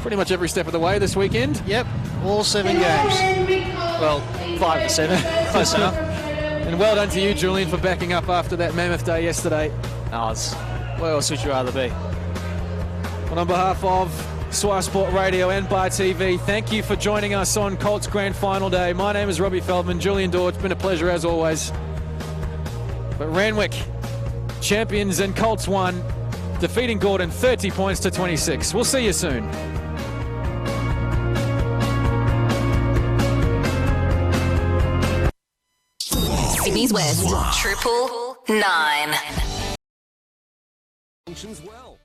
pretty much every step of the way this weekend. Yep, all 7 games. Well, 5 to 7, close enough. And well done to you, Julian, for backing up after that mammoth day yesterday. Where else would you rather be? And on behalf of Swasport Radio and Bar TV, thank you for joining us on Colts Grand Final Day. My name is Robbie Feldman. Julian Dorr, it's been a pleasure as always. But Randwick, champions and Colts won, defeating Gordon 30 points to 26. We'll see you soon. Sydney's West, Triple 9. Functions well.